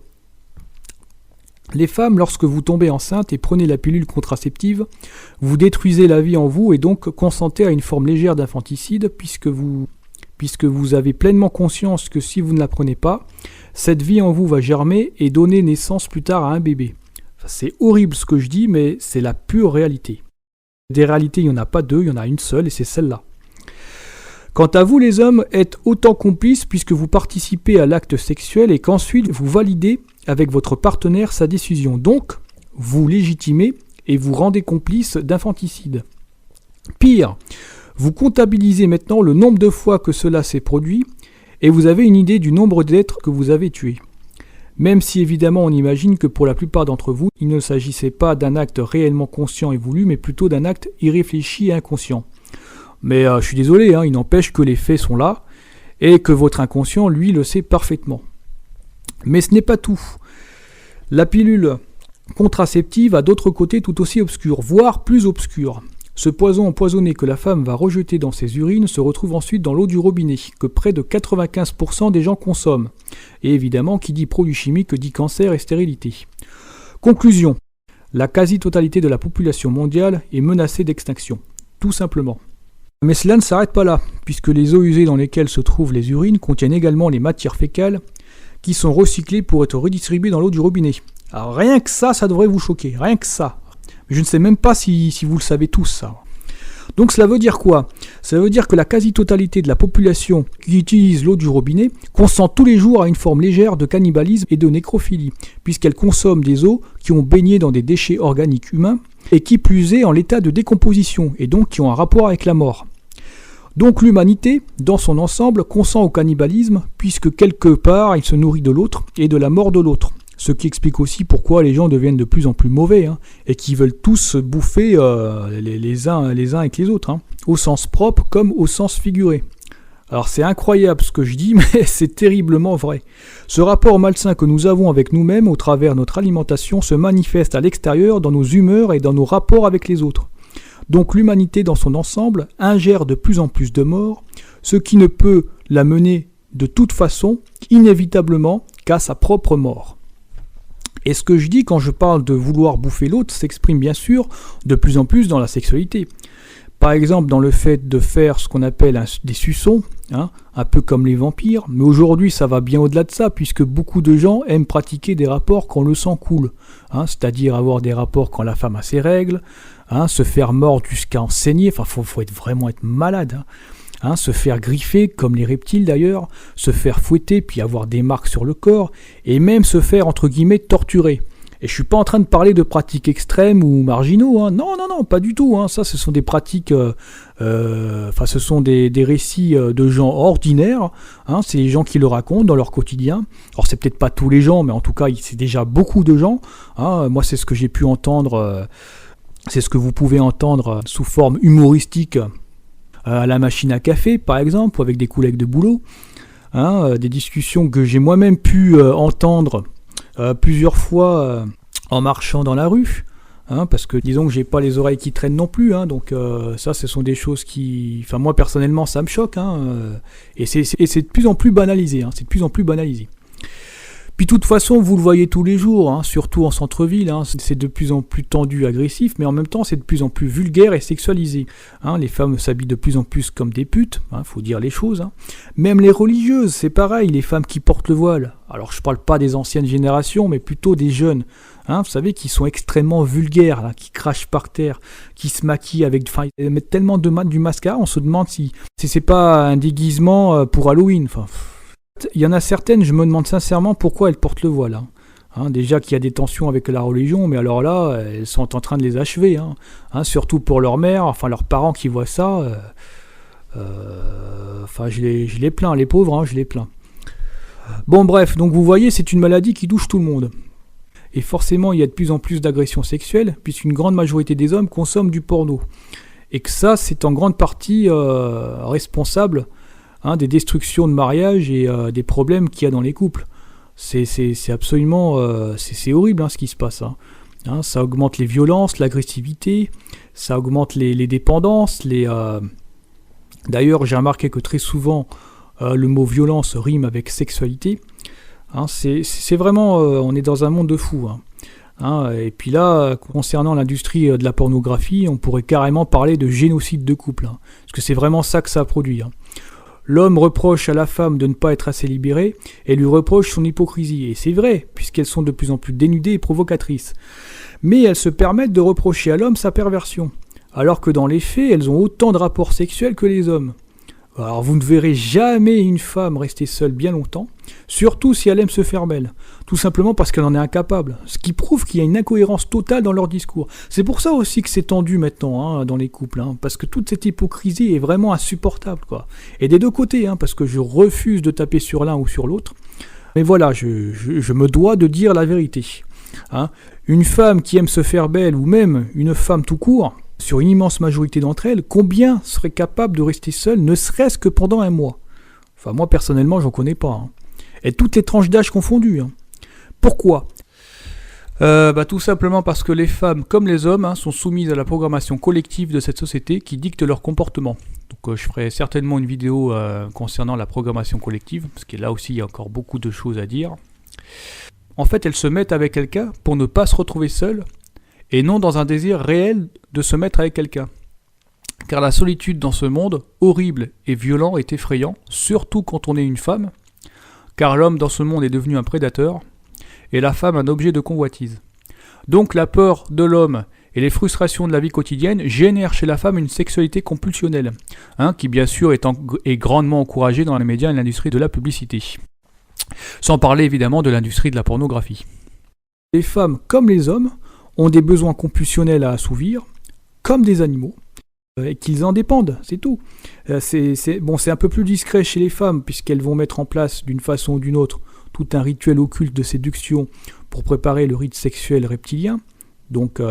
Les femmes, lorsque vous tombez enceinte et prenez la pilule contraceptive, vous détruisez la vie en vous et donc consentez à une forme légère d'infanticide puisque vous avez pleinement conscience que si vous ne la prenez pas, cette vie en vous va germer et donner naissance plus tard à un bébé. Enfin, c'est horrible ce que je dis, mais c'est la pure réalité. Des réalités, il n'y en a pas deux, il y en a une seule et c'est celle-là. Quant à vous les hommes, êtes autant complices puisque vous participez à l'acte sexuel et qu'ensuite vous validez avec votre partenaire sa décision. Donc, vous légitimez et vous rendez complice d'infanticide. Pire, vous comptabilisez maintenant le nombre de fois que cela s'est produit et vous avez une idée du nombre d'êtres que vous avez tués. Même si évidemment on imagine que pour la plupart d'entre vous, il ne s'agissait pas d'un acte réellement conscient et voulu, mais plutôt d'un acte irréfléchi et inconscient. Mais je suis désolé, il n'empêche que les faits sont là, et que votre inconscient, lui, le sait parfaitement. Mais ce n'est pas tout. La pilule contraceptive a d'autres côtés tout aussi obscurs, voire plus obscurs. Ce poison empoisonné que la femme va rejeter dans ses urines se retrouve ensuite dans l'eau du robinet, que près de 95% des gens consomment. Et évidemment, qui dit produit chimique dit cancer et stérilité. Conclusion. La quasi-totalité de la population mondiale est menacée d'extinction. Tout simplement. Mais cela ne s'arrête pas là, puisque les eaux usées dans lesquelles se trouvent les urines contiennent également les matières fécales qui sont recyclées pour être redistribuées dans l'eau du robinet. Alors rien que ça devrait vous choquer, rien que ça. Mais je ne sais même pas si vous le savez tous, ça. Donc cela veut dire quoi ? Cela veut dire que la quasi-totalité de la population qui utilise l'eau du robinet consent tous les jours à une forme légère de cannibalisme et de nécrophilie, puisqu'elle consomme des eaux qui ont baigné dans des déchets organiques humains et qui plus est en l'état de décomposition, et donc qui ont un rapport avec la mort. Donc l'humanité, dans son ensemble, consent au cannibalisme, puisque quelque part il se nourrit de l'autre et de la mort de l'autre. Ce qui explique aussi pourquoi les gens deviennent de plus en plus mauvais, et qui veulent tous bouffer les uns avec les autres, au sens propre comme au sens figuré. Alors c'est incroyable ce que je dis, mais c'est terriblement vrai. Ce rapport malsain que nous avons avec nous-mêmes au travers de notre alimentation se manifeste à l'extérieur dans nos humeurs et dans nos rapports avec les autres. Donc l'humanité dans son ensemble ingère de plus en plus de morts, ce qui ne peut la mener de toute façon, inévitablement, qu'à sa propre mort. Et ce que je dis quand je parle de vouloir bouffer l'autre s'exprime bien sûr de plus en plus dans la sexualité. Par exemple dans le fait de faire ce qu'on appelle des suçons, un peu comme les vampires, mais aujourd'hui ça va bien au-delà de ça puisque beaucoup de gens aiment pratiquer des rapports quand le sang coule, c'est-à-dire avoir des rapports quand la femme a ses règles, se faire mordre jusqu'à en saigner, faut vraiment être malade, se faire griffer comme les reptiles d'ailleurs, se faire fouetter puis avoir des marques sur le corps, et même se faire entre guillemets torturer. Et je suis pas en train de parler de pratiques extrêmes ou marginaux, non, pas du tout, ça ce sont des pratiques, ce sont des récits de gens ordinaires, c'est les gens qui le racontent dans leur quotidien. Alors c'est peut-être pas tous les gens, mais en tout cas c'est déjà beaucoup de gens, moi c'est ce que j'ai pu entendre, c'est ce que vous pouvez entendre sous forme humoristique à la machine à café par exemple, ou avec des collègues de boulot, des discussions que j'ai moi-même pu entendre plusieurs fois en marchant dans la rue, parce que disons que j'ai pas les oreilles qui traînent non plus, donc ça ce sont des choses qui, enfin moi personnellement ça me choque, et c'est de plus en plus banalisé, c'est de plus en plus banalisé. Puis de toute façon vous le voyez tous les jours, surtout en centre-ville, c'est de plus en plus tendu, agressif, mais en même temps c'est de plus en plus vulgaire et sexualisé. Les femmes s'habillent de plus en plus comme des putes, faut dire les choses. Même les religieuses, c'est pareil, les femmes qui portent le voile. Alors je parle pas des anciennes générations, mais plutôt des jeunes, vous savez, qui sont extrêmement vulgaires, là, qui crachent par terre, qui se maquillent ils mettent tellement du mascara, on se demande si c'est pas un déguisement pour Halloween. Il y en a certaines, je me demande sincèrement pourquoi elles portent le voile. Déjà qu'il y a des tensions avec la religion, mais alors là, elles sont en train de les achever. Surtout pour leur mère, leurs parents qui voient ça. Je les plains, les pauvres, je les plains. Bon bref, donc vous voyez, c'est une maladie qui touche tout le monde. Et forcément, il y a de plus en plus d'agressions sexuelles, puisqu'une grande majorité des hommes consomment du porno. Et que ça, c'est en grande partie responsable des destructions de mariage et des problèmes qu'il y a dans les couples. C'est absolument c'est horrible ce qui se passe. Ça augmente les violences, l'agressivité, ça augmente les dépendances. D'ailleurs, j'ai remarqué que très souvent, le mot violence rime avec sexualité. C'est vraiment, on est dans un monde de fous. Et puis là, concernant l'industrie de la pornographie, on pourrait carrément parler de génocide de couple. Parce que c'est vraiment ça que ça produit. L'homme reproche à la femme de ne pas être assez libérée et lui reproche son hypocrisie. Et c'est vrai, puisqu'elles sont de plus en plus dénudées et provocatrices. Mais elles se permettent de reprocher à l'homme sa perversion. Alors que dans les faits, elles ont autant de rapports sexuels que les hommes. Alors vous ne verrez jamais une femme rester seule bien longtemps, surtout si elle aime se faire belle, tout simplement parce qu'elle en est incapable, ce qui prouve qu'il y a une incohérence totale dans leur discours. C'est pour ça aussi que c'est tendu maintenant dans les couples, parce que toute cette hypocrisie est vraiment insupportable, Et des deux côtés, parce que je refuse de taper sur l'un ou sur l'autre, mais voilà, je me dois de dire la vérité. Une femme qui aime se faire belle, ou même une femme tout court, sur une immense majorité d'entre elles, combien seraient capables de rester seules, ne serait-ce que pendant un mois? Moi, personnellement, j'en connais pas. Et toutes les tranches d'âge confondues. Pourquoi ? Tout simplement parce que les femmes, comme les hommes, sont soumises à la programmation collective de cette société qui dicte leur comportement. Donc je ferai certainement une vidéo concernant la programmation collective, parce que là aussi, il y a encore beaucoup de choses à dire. En fait, elles se mettent avec quelqu'un pour ne pas se retrouver seules, et non dans un désir réel de se mettre avec quelqu'un. Car la solitude dans ce monde, horrible et violent, est effrayant, surtout quand on est une femme, car l'homme dans ce monde est devenu un prédateur, et la femme un objet de convoitise. Donc la peur de l'homme et les frustrations de la vie quotidienne génèrent chez la femme une sexualité compulsionnelle, qui bien sûr est grandement encouragée dans les médias et l'industrie de la publicité. Sans parler évidemment de l'industrie de la pornographie. Les femmes, comme les hommes, ont des besoins compulsionnels à assouvir, comme des animaux, et qu'ils en dépendent, c'est tout. C'est un peu plus discret chez les femmes, puisqu'elles vont mettre en place, d'une façon ou d'une autre, tout un rituel occulte de séduction pour préparer le rite sexuel reptilien, donc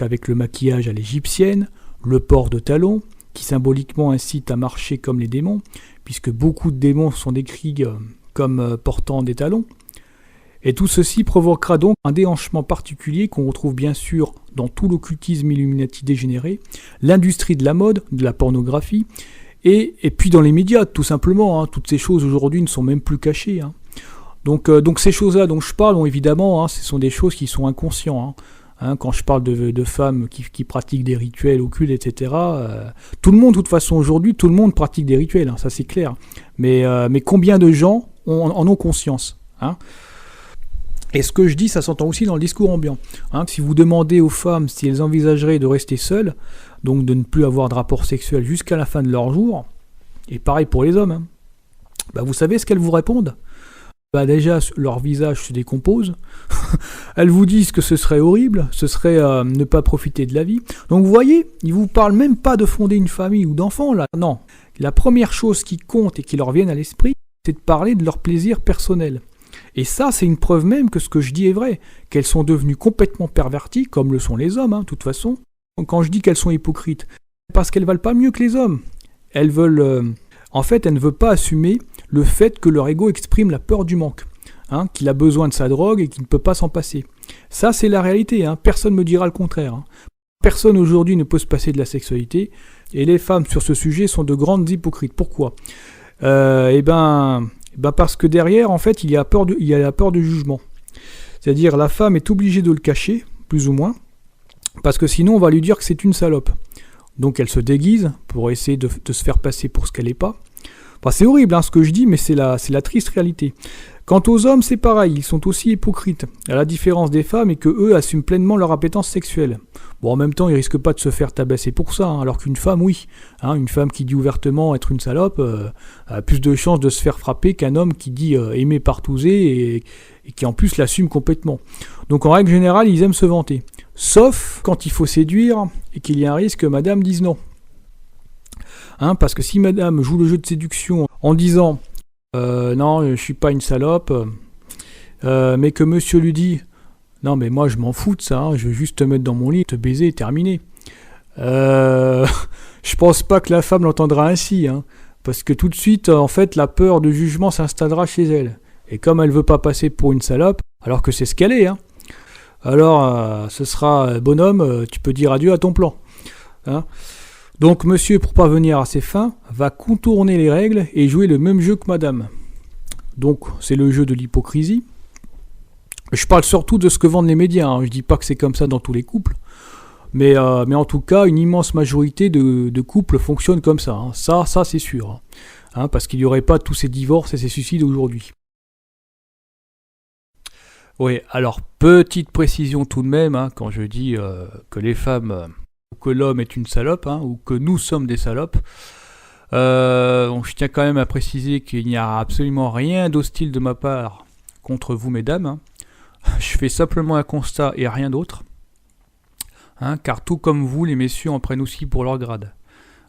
avec le maquillage à l'égyptienne, le port de talons, qui symboliquement incite à marcher comme les démons, puisque beaucoup de démons sont décrits comme portant des talons. Et tout ceci provoquera donc un déhanchement particulier qu'on retrouve bien sûr dans tout l'occultisme Illuminati dégénéré, l'industrie de la mode, de la pornographie, et puis dans les médias, tout simplement. Toutes ces choses aujourd'hui ne sont même plus cachées. Donc ces choses-là dont je parle, évidemment, ce sont des choses qui sont inconscientes. Quand je parle de femmes qui pratiquent des rituels occultes, etc., tout le monde, de toute façon, aujourd'hui, tout le monde pratique des rituels, ça c'est clair. Mais combien de gens en ont conscience Et ce que je dis, ça s'entend aussi dans le discours ambiant. Si vous demandez aux femmes si elles envisageraient de rester seules, donc de ne plus avoir de rapport sexuel jusqu'à la fin de leur jour, Et pareil pour les hommes. Hein. Bah, vous savez ce qu'elles vous répondent? Bah déjà, leur visage se décompose. Elles vous disent que ce serait horrible, ce serait ne pas profiter de la vie. Donc vous voyez, ils vous parlent même pas de fonder une famille ou d'enfants là. Non, la première chose qui compte et qui leur vient à l'esprit, c'est de parler de leur plaisir personnel. Et ça, c'est une preuve même que ce que je dis est vrai, qu'elles sont devenues complètement perverties, comme le sont les hommes, hein, de toute façon. Quand je dis qu'elles sont hypocrites, c'est parce qu'elles valent pas mieux que les hommes. Elles veulent... En fait, elles ne veulent pas assumer le fait que leur ego exprime la peur du manque, hein, qu'il a besoin de sa drogue et qu'il ne peut pas s'en passer. Ça, c'est la réalité, hein. Personne ne me dira le contraire. Hein. Personne aujourd'hui ne peut se passer de la sexualité, et les femmes sur ce sujet sont de grandes hypocrites. Pourquoi ? Parce que derrière, en fait, il y a la peur du jugement. C'est-à-dire, la femme est obligée de le cacher, plus ou moins, parce que sinon, on va lui dire que c'est une salope. Donc elle se déguise pour essayer de se faire passer pour ce qu'elle n'est pas. Enfin, c'est horrible hein, ce que je dis, mais c'est la triste réalité. Quant aux hommes, c'est pareil, ils sont aussi hypocrites. À la différence des femmes, et que eux assument pleinement leur appétence sexuelle. Bon, en même temps, ils risquent pas de se faire tabasser pour ça, hein, alors qu'une femme, oui. Hein, une femme qui dit ouvertement être une salope a plus de chances de se faire frapper qu'un homme qui dit aimer partouzer et qui en plus l'assume complètement. Donc en règle générale, ils aiment se vanter. Sauf quand il faut séduire et qu'il y a un risque que madame dise non. Hein, parce que si madame joue le jeu de séduction en disant non, je suis pas une salope, mais que monsieur lui dit non, mais moi je m'en fous de ça, hein, je veux juste te mettre dans mon lit, te baiser et terminer. Je pense pas que la femme l'entendra ainsi, hein, parce que tout de suite, en fait, la peur de jugement s'installera chez elle. Et comme elle veut pas passer pour une salope, alors que c'est ce qu'elle est, hein, alors ce sera bonhomme, tu peux dire adieu à ton plan. Hein. Donc monsieur, pour parvenir à ses fins, va contourner les règles et jouer le même jeu que madame. Donc c'est le jeu de l'hypocrisie. Je parle surtout de ce que vendent les médias, hein. Je dis pas que c'est comme ça dans tous les couples, mais en tout cas, une immense majorité de couples fonctionnent comme ça. Hein. Ça c'est sûr. Hein, parce qu'il n'y aurait pas tous ces divorces et ces suicides aujourd'hui. Oui, alors petite précision tout de même, hein, quand je dis que les femmes, ou que l'homme est une salope, hein, ou que nous sommes des salopes, je tiens quand même à préciser qu'il n'y a absolument rien d'hostile de ma part contre vous mesdames. Hein. Je fais simplement un constat et rien d'autre, hein, car tout comme vous, les messieurs en prennent aussi pour leur grade.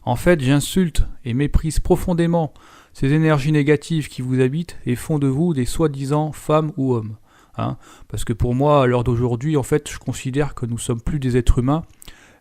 En fait, j'insulte et méprise profondément ces énergies négatives qui vous habitent et font de vous des soi-disant femmes ou hommes. Hein, parce que pour moi, à l'heure d'aujourd'hui, en fait, je considère que nous sommes plus des êtres humains,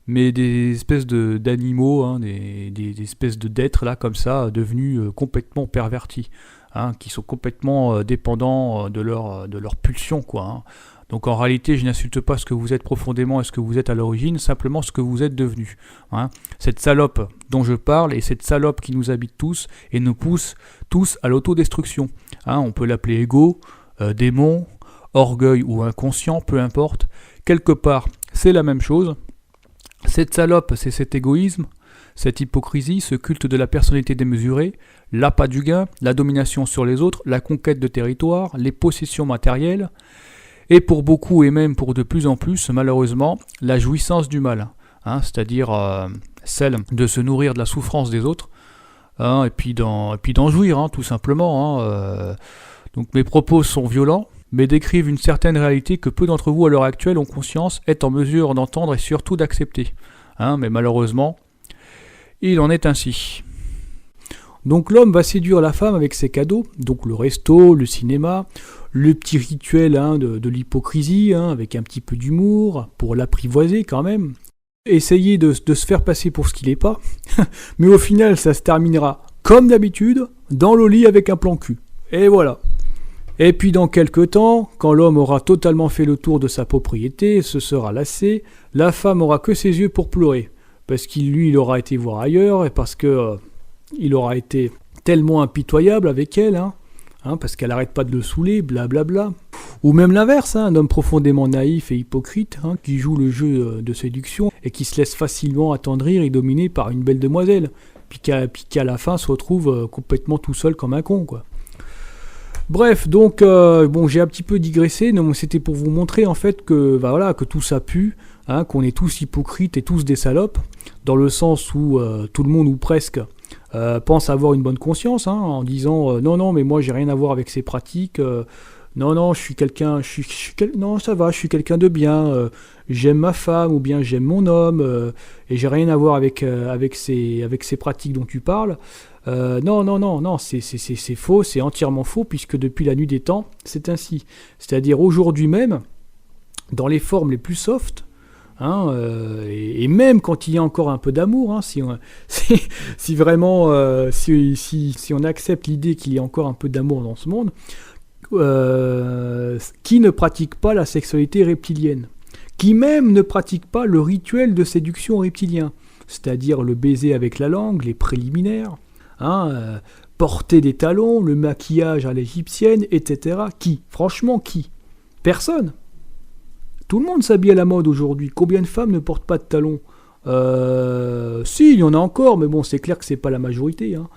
mais des espèces d'animaux, hein, des espèces d'êtres là comme ça, devenus complètement pervertis, hein, qui sont complètement dépendants de leur pulsion, quoi. Hein. Donc en réalité, je n'insulte pas ce que vous êtes profondément et ce que vous êtes à l'origine, simplement ce que vous êtes devenus. Hein. Cette salope dont je parle est cette salope qui nous habite tous et nous pousse tous à l'autodestruction. Hein, on peut l'appeler ego, démon, orgueil ou inconscient, peu importe. Quelque part, c'est la même chose. Cette salope, c'est cet égoïsme, cette hypocrisie, ce culte de la personnalité démesurée, l'appât du gain, la domination sur les autres, la conquête de territoire, les possessions matérielles, et pour beaucoup et même pour de plus en plus, malheureusement, la jouissance du mal, hein, c'est-à-dire celle de se nourrir de la souffrance des autres, hein, et puis d'en jouir, hein, tout simplement. Hein, donc mes propos sont violents, mais décrivent une certaine réalité que peu d'entre vous à l'heure actuelle ont conscience, est en mesure d'entendre et surtout d'accepter. Hein, mais malheureusement, il en est ainsi. Donc l'homme va séduire la femme avec ses cadeaux, donc le resto, le cinéma, le petit rituel hein, de l'hypocrisie, hein, avec un petit peu d'humour, pour l'apprivoiser quand même. Essayer de se faire passer pour ce qu'il n'est pas, mais au final ça se terminera comme d'habitude, dans le lit avec un plan cul. Et voilà. Et puis dans quelques temps, quand l'homme aura totalement fait le tour de sa propriété, se sera lassé, la femme aura que ses yeux pour pleurer. Parce il aura été voir ailleurs, et parce que il aura été tellement impitoyable avec elle, hein, parce qu'elle n'arrête pas de le saouler, blablabla. Ou même l'inverse, hein, un homme profondément naïf et hypocrite, hein, qui joue le jeu de séduction, et qui se laisse facilement attendrir et dominer par une belle demoiselle, puis qu'à la fin se retrouve complètement tout seul comme un con, quoi. Bref, donc j'ai un petit peu digressé, mais c'était pour vous montrer en fait que tout ça pue, hein, qu'on est tous hypocrites et tous des salopes, dans le sens où tout le monde ou presque pensent avoir une bonne conscience, hein, en disant non, non, mais moi j'ai rien à voir avec ces pratiques. Non, non, je suis quelqu'un, non, ça va, je suis quelqu'un de bien. J'aime ma femme ou bien j'aime mon homme et j'ai rien à voir avec ces pratiques dont tu parles. Non, non, non, non, c'est faux, c'est entièrement faux puisque depuis la nuit des temps, c'est ainsi. C'est-à-dire aujourd'hui même, dans les formes les plus soft. Hein, et même quand il y a encore un peu d'amour, hein, si vraiment, si on accepte l'idée qu'il y a encore un peu d'amour dans ce monde, qui ne pratique pas la sexualité reptilienne, qui même ne pratique pas le rituel de séduction reptilien, c'est-à-dire le baiser avec la langue, les préliminaires, hein, porter des talons, le maquillage à l'égyptienne, etc. Qui ? Franchement, qui ? Personne. Tout le monde s'habille à la mode aujourd'hui. Combien de femmes ne portent pas de talons ? Si, il y en a encore, mais bon, c'est clair que c'est pas la majorité. Hein.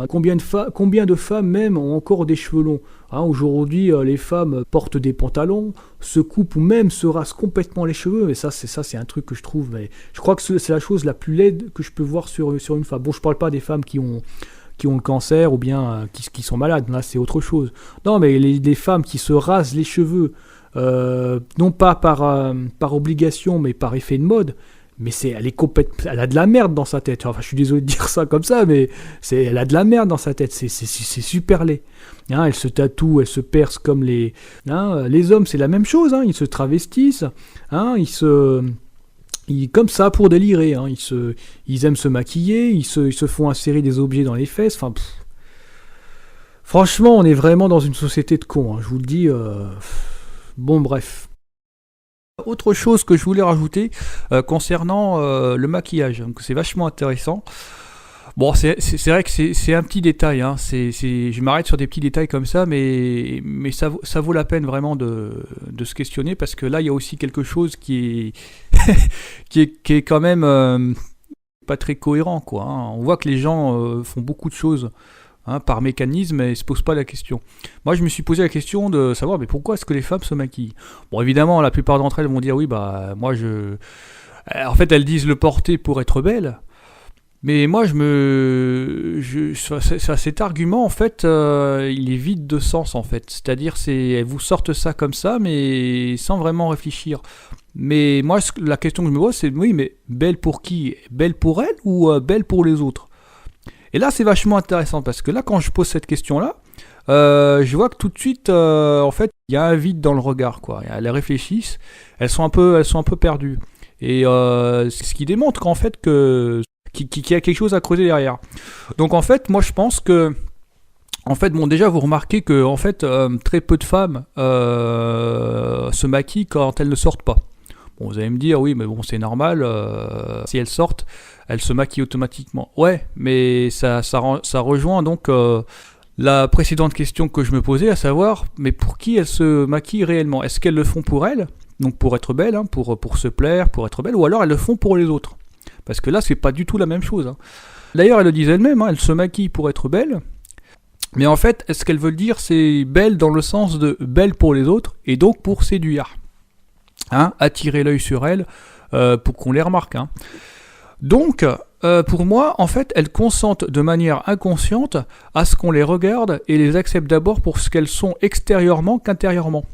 Combien de femmes même ont encore des cheveux longs, hein, aujourd'hui, les femmes portent des pantalons, se coupent ou même se rasent complètement les cheveux. Et ça, c'est un truc que je trouve. Mais je crois que c'est la chose la plus laide que je peux voir sur une femme. Bon, je parle pas des femmes qui ont le cancer ou bien qui sont malades. Là, c'est autre chose. Non, mais les femmes qui se rasent les cheveux, non pas par obligation, mais par effet de mode. Mais elle a de la merde dans sa tête. Enfin, je suis désolé de dire ça comme ça, mais elle a de la merde dans sa tête. C'est super laid. Hein, elle se tatoue, elle se perce comme les... Hein, les hommes, c'est la même chose. Hein, ils se travestissent. Hein, comme ça, pour délirer. Hein, ils aiment se maquiller. Ils se font insérer des objets dans les fesses. Enfin, franchement, on est vraiment dans une société de cons. Hein, je vous le dis. Bon, bref. Autre chose que je voulais rajouter concernant le maquillage, donc c'est vachement intéressant. Bon, c'est vrai que c'est un petit détail, hein. Je m'arrête sur des petits détails comme ça, mais ça vaut la peine vraiment de se questionner, parce que là, il y a aussi quelque chose qui est quand même pas très cohérent, quoi, hein. On voit que les gens font beaucoup de choses, hein, par mécanisme, et ne se posent pas la question. Moi, je me suis posé la question de savoir, mais pourquoi est-ce que les femmes se maquillent ? Bon, évidemment, la plupart d'entre elles vont dire, oui, bah, moi, en fait, elles disent le porter pour être belle. Mais moi, cet argument, en fait, il est vide de sens, en fait. C'est-à-dire, elles vous sortent ça comme ça, mais sans vraiment réfléchir. Mais moi, la question que je me pose, c'est, oui, mais belle pour qui ? Belle pour elle ou belle pour les autres ? Et là, c'est vachement intéressant, parce que là, quand je pose cette question-là, je vois que tout de suite, en fait, il y a un vide dans le regard, quoi. Elles réfléchissent, elles sont un peu perdues. Et c'est ce qui démontre qu'en fait, qu'il y a quelque chose à creuser derrière. Donc, en fait, moi, je pense que, en fait, bon, déjà, vous remarquez que, en fait, très peu de femmes se maquillent quand elles ne sortent pas. Bon, vous allez me dire, oui, mais bon, c'est normal, si elles sortent, elles se maquillent automatiquement. Ouais, mais ça rejoint donc la précédente question que je me posais, à savoir, mais pour qui elles se maquillent réellement ? Est-ce qu'elles le font pour elles, donc pour être belles, hein, pour se plaire, pour être belles, ou alors elles le font pour les autres ? Parce que là, c'est pas du tout la même chose. Hein. D'ailleurs, elles le disent elles-mêmes, hein, elles se maquillent pour être belles, mais en fait, ce qu'elles veulent dire, c'est belle dans le sens de belle pour les autres, et donc pour séduire. Hein, attirer l'œil sur elles pour qu'on les remarque. Hein. Donc, pour moi, en fait, elles consentent de manière inconsciente à ce qu'on les regarde et les accepte d'abord pour ce qu'elles sont extérieurement qu'intérieurement.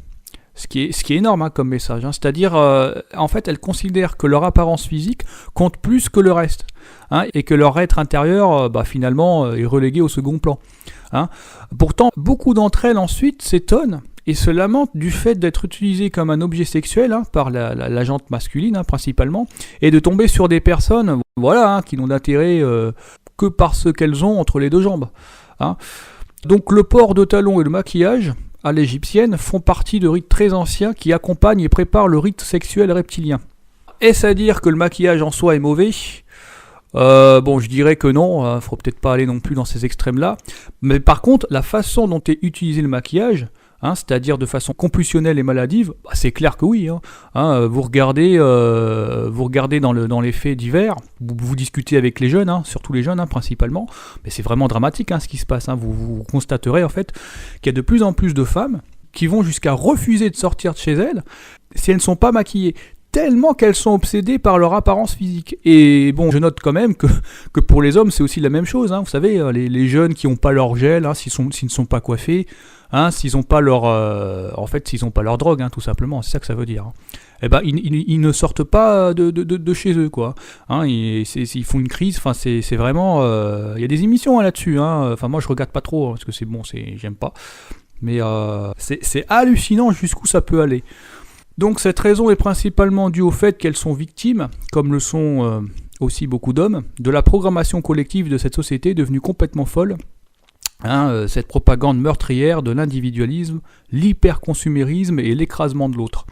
Ce qui est énorme, hein, comme message. Hein. C'est-à-dire, en fait, elles considèrent que leur apparence physique compte plus que le reste. Hein, et que leur être intérieur, finalement, est relégué au second plan. Hein. Pourtant, beaucoup d'entre elles, ensuite, s'étonnent et se lamentent du fait d'être utilisées comme un objet sexuel, hein, par la jante masculine, hein, principalement, et de tomber sur des personnes, voilà, hein, qui n'ont d'intérêt que par ce qu'elles ont entre les deux jambes. Hein. Donc le port de talons et le maquillage, à l'égyptienne, font partie de rites très anciens qui accompagnent et préparent le rite sexuel reptilien. Est-ce à dire que le maquillage en soi est mauvais ? Bon, je dirais que non, faut peut-être pas aller non plus dans ces extrêmes-là. Mais par contre, la façon dont est utilisé le maquillage, hein, c'est-à-dire de façon compulsionnelle et maladive, bah, c'est clair que oui. Hein, vous regardez dans les faits divers, vous discutez avec les jeunes, hein, surtout les jeunes, hein, principalement, mais c'est vraiment dramatique, hein, ce qui se passe. Hein, vous constaterez en fait qu'il y a de plus en plus de femmes qui vont jusqu'à refuser de sortir de chez elles si elles ne sont pas maquillées. tellement qu'elles sont obsédées par leur apparence physique. Et bon, je note quand même que pour les hommes, c'est aussi la même chose. Hein. Vous savez, les jeunes qui n'ont pas leur gel, hein, s'ils ne sont pas coiffés, hein, s'ils n'ont pas leur, s'ils n'ont pas leur drogue, hein, tout simplement, c'est ça que ça veut dire. Hein. Eh ben, ils ne sortent pas de chez eux, quoi. Hein, ils font une crise. Enfin, c'est vraiment. Il y a des émissions hein, là-dessus. Hein. Enfin, moi, je regarde pas trop parce que c'est bon, j'aime pas. Mais c'est hallucinant jusqu'où ça peut aller. Donc cette raison est principalement due au fait qu'elles sont victimes, comme le sont aussi beaucoup d'hommes, de la programmation collective de cette société devenue complètement folle. Hein, cette propagande meurtrière de l'individualisme, l'hyperconsumérisme et l'écrasement de l'autre.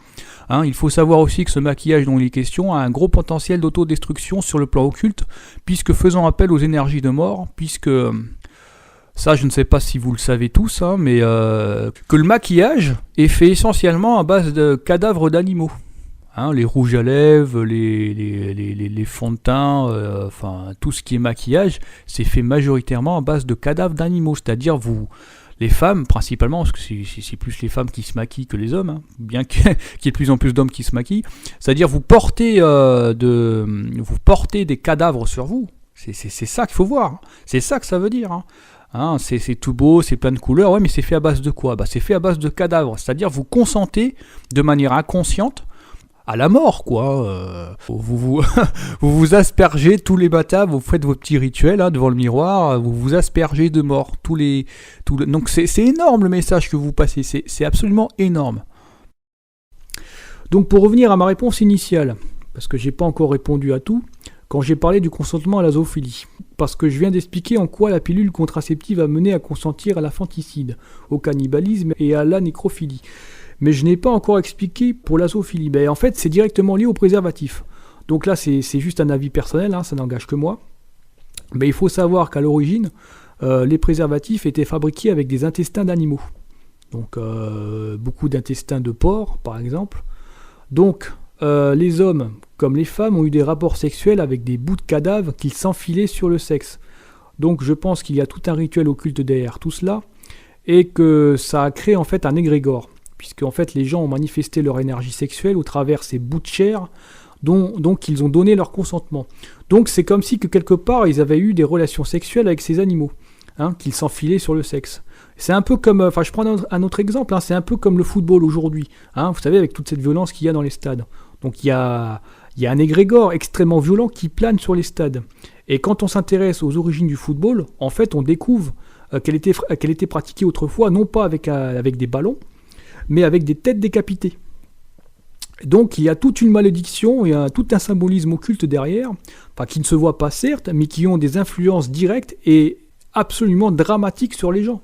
Hein, il faut savoir aussi que ce maquillage dont il est question a un gros potentiel d'autodestruction sur le plan occulte, puisque faisant appel aux énergies de mort, puisque... Ça, je ne sais pas si vous le savez tous, hein, mais que le maquillage est fait essentiellement à base de cadavres d'animaux. Hein, les rouges à lèvres, les fonds de teint, enfin tout ce qui est maquillage, c'est fait majoritairement à base de cadavres d'animaux. C'est-à-dire les femmes principalement, parce que c'est plus les femmes qui se maquillent que les hommes, hein, bien qu'il y ait de plus en plus d'hommes qui se maquillent. C'est-à-dire vous portez des cadavres sur vous. C'est ça qu'il faut voir. Hein. C'est ça que ça veut dire. Hein. Hein, c'est tout beau, c'est plein de couleurs, ouais, mais c'est fait à base de quoi? C'est fait à base de cadavres, c'est-à-dire vous consentez de manière inconsciente à la mort, quoi. Vous aspergez tous les matins, vous faites vos petits rituels hein, devant le miroir, vous vous aspergez de mort. Donc c'est énorme le message que vous passez, c'est absolument énorme. Donc pour revenir à ma réponse initiale, parce que j'ai pas encore répondu à tout, quand j'ai parlé du consentement à la zoophilie, parce que je viens d'expliquer en quoi la pilule contraceptive a mené à consentir à l'infanticide, au cannibalisme et à la nécrophilie. Mais je n'ai pas encore expliqué pour la zoophilie. Ben, en fait, c'est directement lié au préservatif. Donc là, c'est juste un avis personnel, hein, ça n'engage que moi. Mais il faut savoir qu'à l'origine, les préservatifs étaient fabriqués avec des intestins d'animaux. Donc beaucoup d'intestins de porc, par exemple. Donc les hommes, comme les femmes, ont eu des rapports sexuels avec des bouts de cadavres qu'ils s'enfilaient sur le sexe. Donc je pense qu'il y a tout un rituel occulte derrière tout cela, et que ça a créé en fait un égrégore, puisque en fait les gens ont manifesté leur énergie sexuelle au travers ces bouts de chair, donc ils ont donné leur consentement. Donc c'est comme si que quelque part ils avaient eu des relations sexuelles avec ces animaux, hein, qu'ils s'enfilaient sur le sexe. C'est un peu comme, je prends un autre exemple, hein, c'est un peu comme le football aujourd'hui, hein, vous savez, avec toute cette violence qu'il y a dans les stades. Donc il y a un égrégore extrêmement violent qui plane sur les stades. Et quand on s'intéresse aux origines du football, en fait on découvre qu'elle était pratiquée autrefois, non pas avec des ballons, mais avec des têtes décapitées. Donc il y a toute une malédiction, il y a tout un symbolisme occulte derrière, qui ne se voit pas certes, mais qui ont des influences directes et absolument dramatiques sur les gens.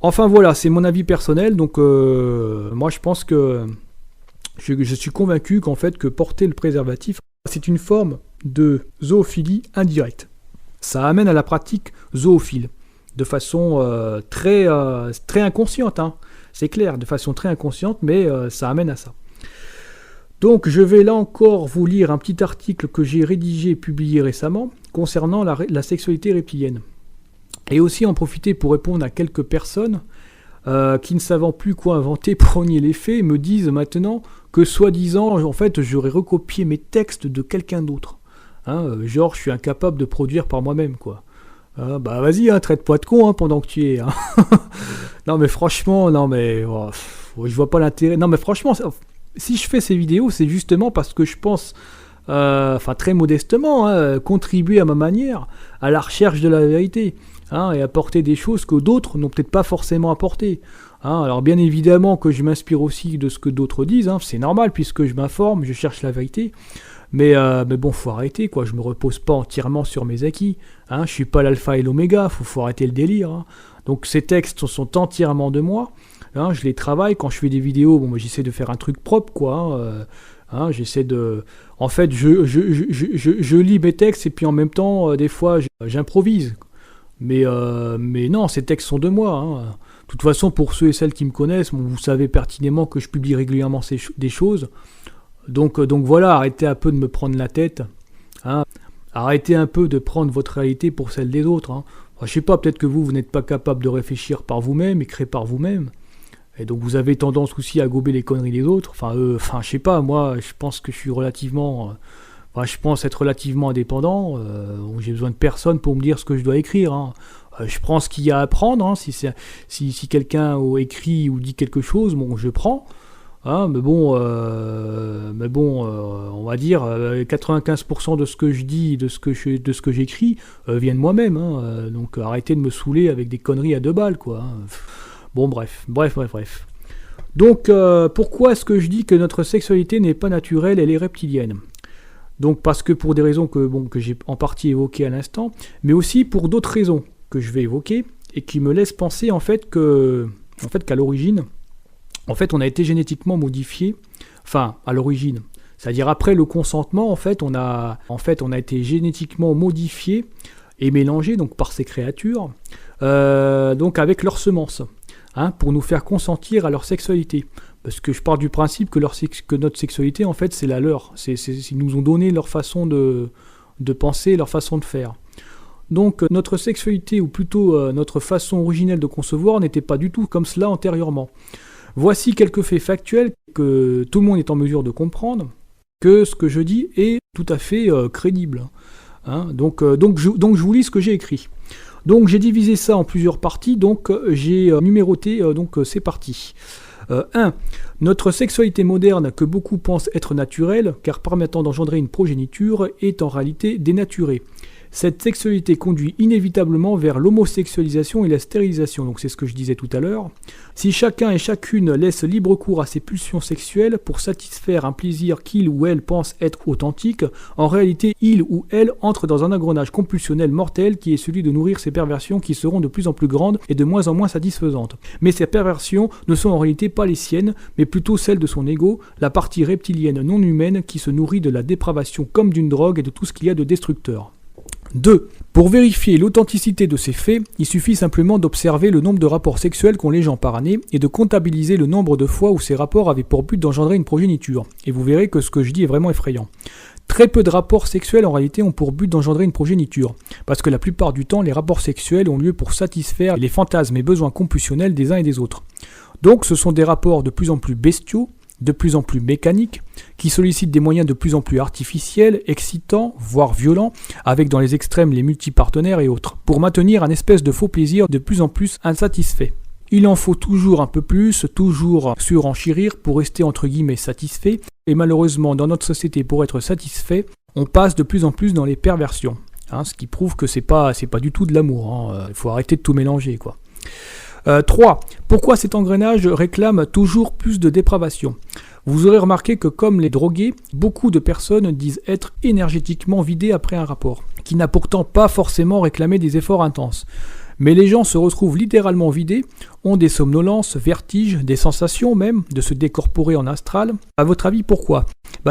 Enfin voilà, c'est mon avis personnel, donc moi je pense que je suis convaincu qu'en fait que porter le préservatif, c'est une forme de zoophilie indirecte. Ça amène à la pratique zoophile, de façon très inconsciente, hein. C'est clair, de façon très inconsciente, mais ça amène à ça. Donc je vais là encore vous lire un petit article que j'ai rédigé et publié récemment concernant la sexualité reptilienne. Et aussi en profiter pour répondre à quelques personnes qui, ne savant plus quoi inventer pour nier les faits, me disent maintenant que soi-disant, en fait, j'aurais recopié mes textes de quelqu'un d'autre. Hein, genre, je suis incapable de produire par moi-même, quoi. Bah vas-y, hein, traite-toi de con hein, pendant que tu y es. Hein. Non mais franchement, je vois pas l'intérêt. Non mais franchement, si je fais ces vidéos, c'est justement parce que je pense, très modestement, hein, contribuer à ma manière à la recherche de la vérité. Hein, et apporter des choses que d'autres n'ont peut-être pas forcément apportées. Hein, alors bien évidemment que je m'inspire aussi de ce que d'autres disent, hein, c'est normal puisque je m'informe, je cherche la vérité, mais bon, faut arrêter, quoi. Je me repose pas entièrement sur mes acquis, hein, je suis pas l'alpha et l'oméga, faut arrêter le délire. Hein. Donc ces textes sont entièrement de moi, hein, je les travaille, quand je fais des vidéos, bon, moi, j'essaie de faire un truc propre, quoi. Hein, j'essaie de... En fait, je lis mes textes et puis en même temps, des fois, j'improvise. Mais non, ces textes sont de moi. Hein. De toute façon, pour ceux et celles qui me connaissent, vous savez pertinemment que je publie régulièrement des choses. Donc voilà, arrêtez un peu de me prendre la tête. Hein. Arrêtez un peu de prendre votre réalité pour celle des autres. Hein. Je sais pas, peut-être que vous n'êtes pas capable de réfléchir par vous-même et créer par vous-même. Et donc vous avez tendance aussi à gober les conneries des autres. Je sais pas, moi je pense que je suis je pense être relativement indépendant. J'ai besoin de personne pour me dire ce que je dois écrire, hein. Je prends ce qu'il y a à apprendre, hein. Si quelqu'un écrit ou dit quelque chose, bon, je prends. Hein, on va dire 95% de ce que je dis, de ce que j'écris, vient de moi-même. Hein. Donc arrêtez de me saouler avec des conneries à 2 balles, quoi. Hein. Bon, bref. Donc, pourquoi est-ce que je dis que notre sexualité n'est pas naturelle, elle est reptilienne? Donc, parce que pour des raisons que j'ai en partie évoquées à l'instant, mais aussi pour d'autres raisons que je vais évoquer et qui me laissent penser qu'à l'origine, on a été génétiquement modifié. Enfin, à l'origine, c'est-à-dire après le consentement, on a été génétiquement modifié et mélangé donc par ces créatures, donc avec leurs semences. Hein, pour nous faire consentir à leur sexualité. Parce que je pars du principe que notre sexualité, en fait, c'est la leur. Ils nous ont donné leur façon de penser, leur façon de faire. Donc notre sexualité, ou plutôt notre façon originelle de concevoir, n'était pas du tout comme cela antérieurement. Voici quelques faits factuels que tout le monde est en mesure de comprendre, que ce que je dis est tout à fait crédible. Hein, donc je vous lis ce que j'ai écrit. Donc j'ai divisé ça en plusieurs parties, donc j'ai numéroté ces parties. 1. Notre sexualité moderne, que beaucoup pensent être naturelle, car permettant d'engendrer une progéniture, est en réalité dénaturée. Cette sexualité conduit inévitablement vers l'homosexualisation et la stérilisation, donc c'est ce que je disais tout à l'heure. Si chacun et chacune laisse libre cours à ses pulsions sexuelles pour satisfaire un plaisir qu'il ou elle pense être authentique, en réalité il ou elle entre dans un engrenage compulsionnel mortel qui est celui de nourrir ces perversions qui seront de plus en plus grandes et de moins en moins satisfaisantes. Mais ces perversions ne sont en réalité pas les siennes, mais plutôt celles de son ego, la partie reptilienne non humaine qui se nourrit de la dépravation comme d'une drogue et de tout ce qu'il y a de destructeur. 2. Pour vérifier l'authenticité de ces faits, il suffit simplement d'observer le nombre de rapports sexuels qu'ont les gens par année et de comptabiliser le nombre de fois où ces rapports avaient pour but d'engendrer une progéniture. Et vous verrez que ce que je dis est vraiment effrayant. Très peu de rapports sexuels en réalité ont pour but d'engendrer une progéniture, parce que la plupart du temps, les rapports sexuels ont lieu pour satisfaire les fantasmes et besoins compulsionnels des uns et des autres. Donc ce sont des rapports de plus en plus bestiaux, de plus en plus mécaniques, qui sollicitent des moyens de plus en plus artificiels, excitants, voire violents, avec dans les extrêmes les multipartenaires et autres, pour maintenir un espèce de faux plaisir de plus en plus insatisfait. Il en faut toujours un peu plus, toujours surenchérir pour rester entre guillemets satisfait, et malheureusement dans notre société pour être satisfait, on passe de plus en plus dans les perversions, hein, ce qui prouve que c'est pas du tout de l'amour, hein. Il faut arrêter de tout mélanger, quoi. 3. Pourquoi cet engrenage réclame toujours plus de dépravation? Vous aurez remarqué que comme les drogués, beaucoup de personnes disent être énergétiquement vidées après un rapport, qui n'a pourtant pas forcément réclamé des efforts intenses. Mais les gens se retrouvent littéralement vidés, ont des somnolences, vertiges, des sensations même de se décorporer en astral. À votre avis, pourquoi?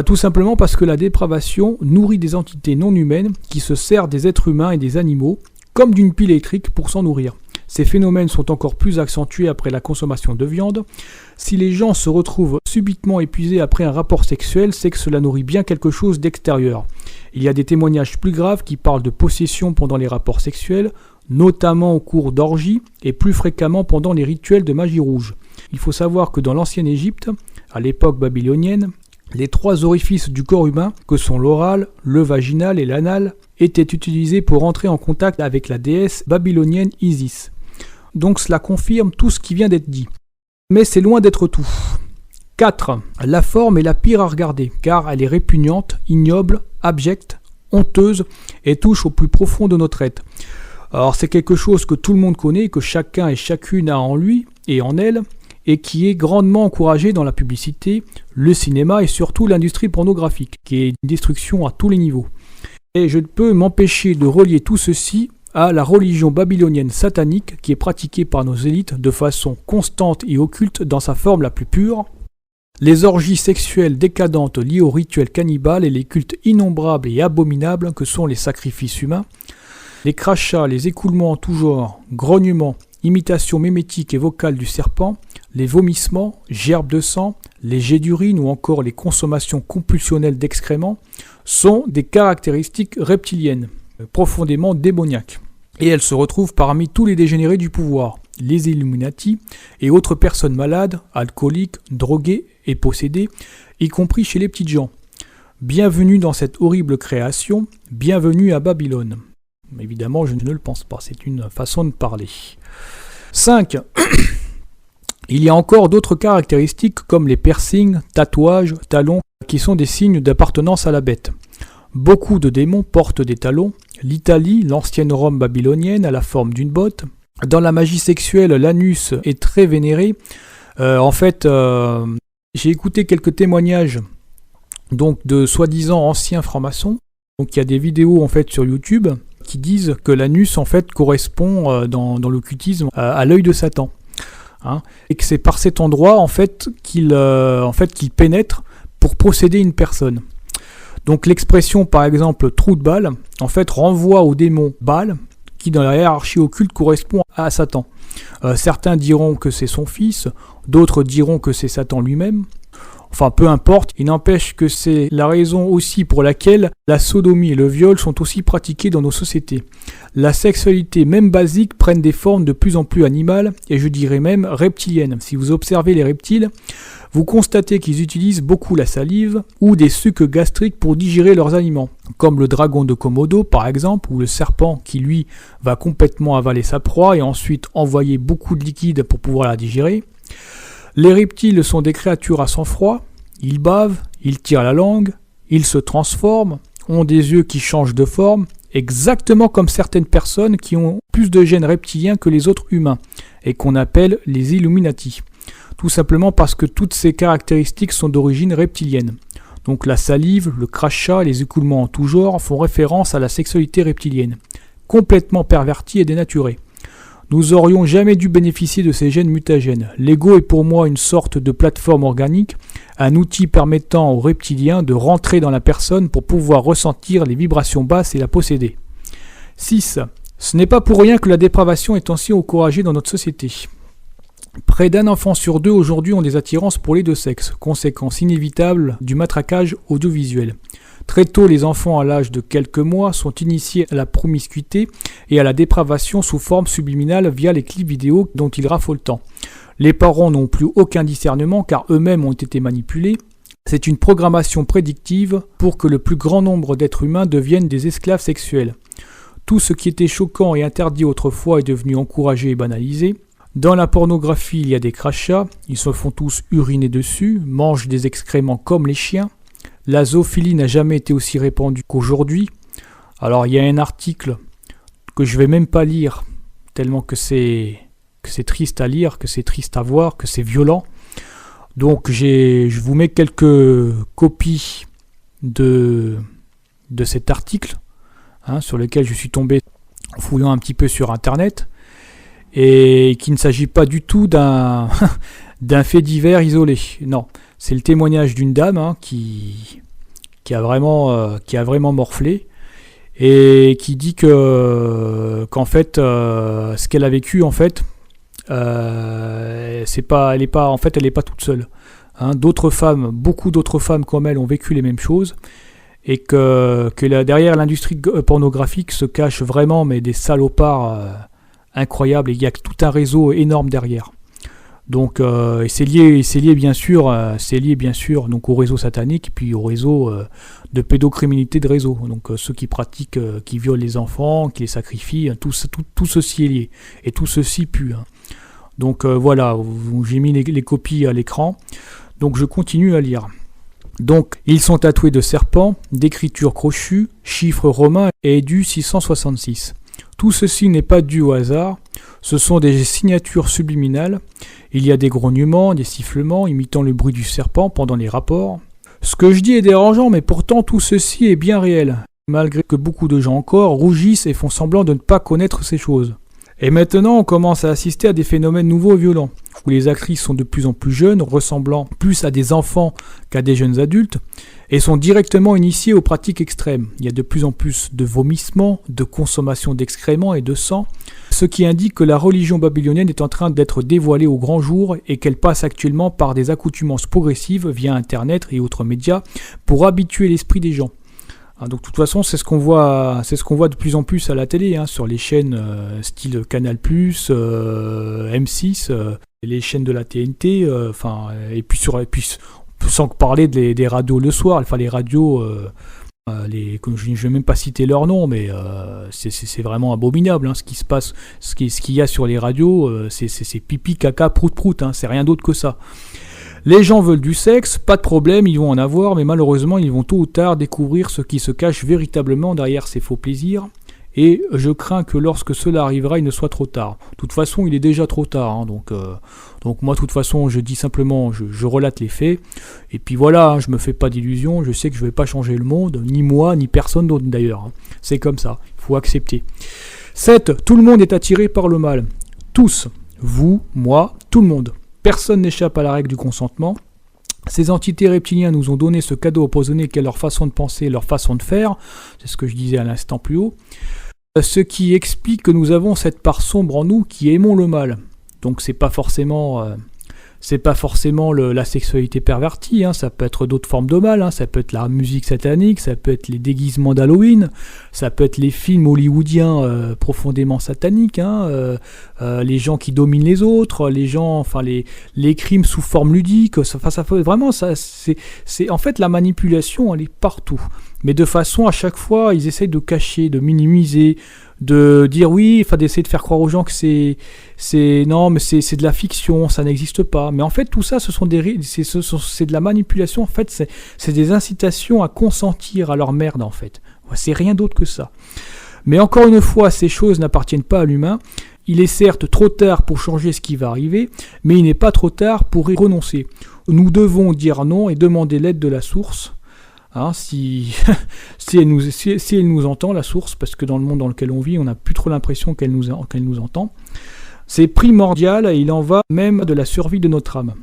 Tout simplement parce que la dépravation nourrit des entités non humaines qui se servent des êtres humains et des animaux, comme d'une pile électrique pour s'en nourrir. Ces phénomènes sont encore plus accentués après la consommation de viande. Si les gens se retrouvent subitement épuisés après un rapport sexuel, c'est que cela nourrit bien quelque chose d'extérieur. Il y a des témoignages plus graves qui parlent de possession pendant les rapports sexuels, notamment au cours d'orgies et plus fréquemment pendant les rituels de magie rouge. Il faut savoir que dans l'ancienne Égypte, à l'époque babylonienne, les 3 orifices du corps humain, que sont l'oral, le vaginal et l'anal, étaient utilisés pour entrer en contact avec la déesse babylonienne Isis. Donc cela confirme tout ce qui vient d'être dit. Mais c'est loin d'être tout. 4. La forme est la pire à regarder, car elle est répugnante, ignoble, abjecte, honteuse et touche au plus profond de notre être. Alors c'est quelque chose que tout le monde connaît, que chacun et chacune a en lui et en elle, et qui est grandement encouragé dans la publicité, le cinéma et surtout l'industrie pornographique, qui est une destruction à tous les niveaux. Et je ne peux m'empêcher de relier tout ceci à la religion babylonienne satanique qui est pratiquée par nos élites de façon constante et occulte dans sa forme la plus pure, les orgies sexuelles décadentes liées aux rituels cannibales et les cultes innombrables et abominables que sont les sacrifices humains, les crachats, les écoulements en tout genre, grognements, imitations mémétiques et vocales du serpent, les vomissements, gerbes de sang, les jets d'urine ou encore les consommations compulsionnelles d'excréments sont des caractéristiques reptiliennes, profondément démoniaques. Et elles se retrouvent parmi tous les dégénérés du pouvoir, les Illuminati et autres personnes malades, alcooliques, droguées et possédées, y compris chez les petites gens. Bienvenue dans cette horrible création, bienvenue à Babylone. Évidemment, je ne le pense pas, c'est une façon de parler. 5. Il y a encore d'autres caractéristiques comme les piercings, tatouages, talons, qui sont des signes d'appartenance à la bête. Beaucoup de démons portent des talons. L'Italie, l'ancienne Rome babylonienne, a la forme d'une botte. Dans la magie sexuelle, l'anus est très vénéré. J'ai écouté quelques témoignages donc, de soi-disant anciens francs-maçons. Donc il y a des vidéos en fait sur YouTube qui disent que l'anus en fait correspond dans l'occultisme à l'œil de Satan, et que c'est par cet endroit en fait qu'il pénètre pour posséder une personne. Donc l'expression par exemple trou de balle en fait renvoie au démon Baal qui dans la hiérarchie occulte correspond à Satan. Certains diront que c'est son fils, d'autres diront que c'est Satan lui-même. Enfin, peu importe, il n'empêche que c'est la raison aussi pour laquelle la sodomie et le viol sont aussi pratiqués dans nos sociétés. La sexualité, même basique, prennent des formes de plus en plus animales, et je dirais même reptiliennes. Si vous observez les reptiles, vous constatez qu'ils utilisent beaucoup la salive ou des sucs gastriques pour digérer leurs aliments, comme le dragon de Komodo par exemple, ou le serpent qui lui va complètement avaler sa proie et ensuite envoyer beaucoup de liquide pour pouvoir la digérer. Les reptiles sont des créatures à sang-froid, ils bavent, ils tirent la langue, ils se transforment, ont des yeux qui changent de forme, exactement comme certaines personnes qui ont plus de gènes reptiliens que les autres humains, et qu'on appelle les Illuminati. Tout simplement parce que toutes ces caractéristiques sont d'origine reptilienne. Donc la salive, le crachat et les écoulements en tout genre font référence à la sexualité reptilienne, complètement pervertie et dénaturée. Nous aurions jamais dû bénéficier de ces gènes mutagènes. L'ego est pour moi une sorte de plateforme organique, un outil permettant aux reptiliens de rentrer dans la personne pour pouvoir ressentir les vibrations basses et la posséder. 6. Ce n'est pas pour rien que la dépravation est ainsi encouragée dans notre société. Près d'un enfant sur deux aujourd'hui ont des attirances pour les deux sexes, conséquence inévitable du matraquage audiovisuel. Très tôt, les enfants à l'âge de quelques mois sont initiés à la promiscuité et à la dépravation sous forme subliminale via les clips vidéo dont ils raffolent tant. Les parents n'ont plus aucun discernement car eux-mêmes ont été manipulés. C'est une programmation prédictive pour que le plus grand nombre d'êtres humains deviennent des esclaves sexuels. Tout ce qui était choquant et interdit autrefois est devenu encouragé et banalisé. Dans la pornographie, il y a des crachats, ils se font tous uriner dessus, mangent des excréments comme les chiens. La zoophilie n'a jamais été aussi répandue qu'aujourd'hui. Alors il y a un article que je vais même pas lire, tellement que c'est triste à lire, que c'est triste à voir, que c'est violent. Donc je vous mets quelques copies de cet article, sur lequel je suis tombé en fouillant un petit peu sur internet, et qu'il ne s'agit pas du tout d'un fait divers isolé. Non, c'est le témoignage d'une dame qui a vraiment morflé et qui dit qu'en fait ce qu'elle a vécu en fait elle est pas toute seule. D'autres femmes, beaucoup d'autres femmes comme elle ont vécu les mêmes choses et que derrière l'industrie pornographique se cachent vraiment mais des salopards incroyables et il y a tout un réseau énorme derrière. Donc c'est lié bien sûr donc au réseau satanique et puis au réseau de pédocriminalité de réseau. Donc ceux qui pratiquent, qui violent les enfants, qui les sacrifient, tout ceci est lié et tout ceci pue. Donc voilà, j'ai mis les copies à l'écran. Donc je continue à lire. Donc ils sont tatoués de serpents, d'écritures crochues, chiffres romains et du 666. Tout ceci n'est pas dû au hasard, ce sont des signatures subliminales. Il y a des grognements, des sifflements imitant le bruit du serpent pendant les rapports. Ce que je dis est dérangeant, mais pourtant tout ceci est bien réel, malgré que beaucoup de gens encore rougissent et font semblant de ne pas connaître ces choses. Et maintenant, on commence à assister à des phénomènes nouveaux et violents, où les actrices sont de plus en plus jeunes, ressemblant plus à des enfants qu'à des jeunes adultes, et sont directement initiées aux pratiques extrêmes. Il y a de plus en plus de vomissements, de consommation d'excréments et de sang, ce qui indique que la religion babylonienne est en train d'être dévoilée au grand jour et qu'elle passe actuellement par des accoutumances progressives via Internet et autres médias pour habituer l'esprit des gens. Donc de toute façon, c'est ce qu'on voit de plus en plus à la télé, hein, sur les chaînes style Canal+, M6, les chaînes de la TNT, et puis sans parler des radios le soir, enfin les radios, je ne vais même pas citer leur nom, mais c'est vraiment abominable, hein, ce qui se passe, ce qu'il y a sur les radios, c'est pipi, caca, prout, prout, hein, c'est rien d'autre que ça. Les gens veulent du sexe, pas de problème, ils vont en avoir, mais malheureusement, ils vont tôt ou tard découvrir ce qui se cache véritablement derrière ces faux plaisirs. Et je crains que lorsque cela arrivera, il ne soit trop tard. De toute façon, il est déjà trop tard. Hein, donc moi, de toute façon, je dis simplement, je relate les faits. Et puis voilà, hein, je me fais pas d'illusions. Je sais que je ne vais pas changer le monde, ni moi, ni personne d'autre d'ailleurs. Hein. C'est comme ça, il faut accepter. 7. Tout le monde est attiré par le mal. Tous. Vous, moi, tout le monde. Personne n'échappe à la règle du consentement. Ces entités reptiliens nous ont donné ce cadeau empoisonné qu'est leur façon de penser, leur façon de faire. C'est ce que je disais à l'instant plus haut. Ce qui explique que nous avons cette part sombre en nous qui aimons le mal. Donc c'est pas forcément la sexualité pervertie, hein. Ça peut être d'autres formes de mal, hein. Ça peut être la musique satanique, ça peut être les déguisements d'Halloween, ça peut être les films hollywoodiens profondément sataniques, hein. Les gens qui dominent les autres, les crimes sous forme ludique, ça peut vraiment, c'est en fait la manipulation, elle est partout. Mais de façon à chaque fois, ils essayent de cacher, de minimiser, de dire oui, d'essayer de faire croire aux gens que c'est de la fiction, ça n'existe pas. Mais en fait, tout ça, c'est de la manipulation. En fait, c'est des incitations à consentir à leur merde, en fait. C'est rien d'autre que ça. Mais encore une fois, ces choses n'appartiennent pas à l'humain. Il est certes trop tard pour changer ce qui va arriver, mais il n'est pas trop tard pour y renoncer. Nous devons dire non et demander l'aide de la source. Hein, si elle nous entend, la source, parce que dans le monde dans lequel on vit, on n'a plus trop l'impression qu'elle nous entend. C'est primordial et il en va même de la survie de notre âme.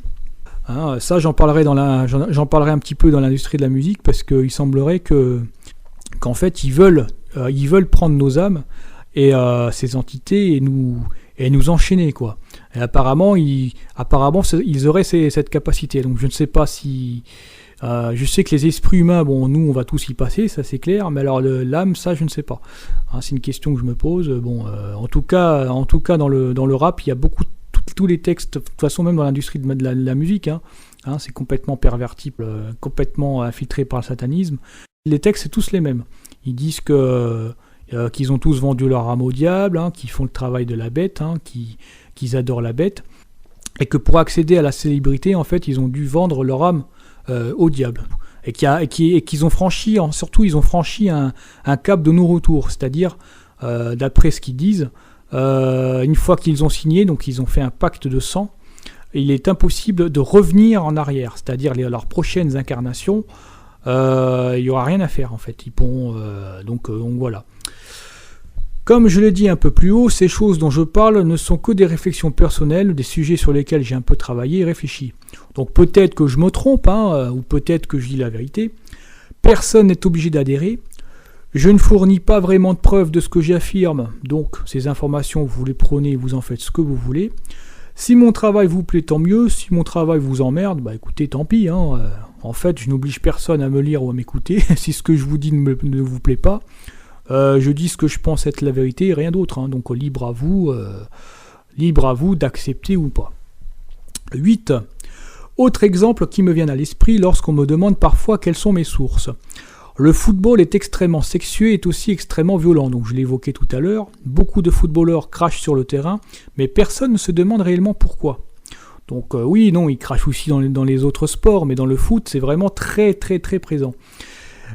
Hein, ça, j'en parlerai un petit peu dans l'industrie de la musique, parce qu'il semblerait qu'en fait, ils veulent prendre nos âmes et ces entités et nous enchaîner, quoi. Et apparemment, ils auraient cette capacité. Donc, je ne sais pas si... je sais que les esprits humains, bon, nous, on va tous y passer, ça c'est clair, mais alors l'âme, ça, je ne sais pas. Hein, c'est une question que je me pose. Bon, en tout cas, dans le rap, il y a beaucoup, tous les textes, de toute façon, même dans l'industrie de la musique, hein, c'est complètement perverti, complètement infiltré par le satanisme. Les textes, c'est tous les mêmes. Ils disent qu'ils ont tous vendu leur âme au diable, hein, qu'ils font le travail de la bête, hein, qu'ils adorent la bête, et que pour accéder à la célébrité, en fait, ils ont dû vendre leur âme au diable, et qu'ils ont franchi, surtout ils ont franchi un cap de non-retour, c'est-à-dire d'après ce qu'ils disent, une fois qu'ils ont signé, donc ils ont fait un pacte de sang, il est impossible de revenir en arrière, c'est-à-dire leurs prochaines incarnations, il n'y aura rien à faire en fait, ils pourront, donc voilà. Comme je l'ai dit un peu plus haut, ces choses dont je parle ne sont que des réflexions personnelles, des sujets sur lesquels j'ai un peu travaillé et réfléchi. Donc peut-être que je me trompe, hein, ou peut-être que je dis la vérité. Personne n'est obligé d'adhérer. Je ne fournis pas vraiment de preuves de ce que j'affirme, donc ces informations, vous les prenez, vous en faites ce que vous voulez. Si mon travail vous plaît, tant mieux. Si mon travail vous emmerde, bah écoutez, tant pis. Hein. En fait, je n'oblige personne à me lire ou à m'écouter. Si ce que je vous dis ne vous plaît pas, je dis ce que je pense être la vérité et rien d'autre. Hein. Donc libre à vous d'accepter ou pas. 8. Autre exemple qui me vient à l'esprit lorsqu'on me demande parfois quelles sont mes sources. Le football est extrêmement sexueux et est aussi extrêmement violent, donc je l'ai évoqué tout à l'heure. Beaucoup de footballeurs crachent sur le terrain, mais personne ne se demande réellement pourquoi. Donc oui, non, ils crachent aussi dans les autres sports, mais dans le foot, c'est vraiment très très très présent.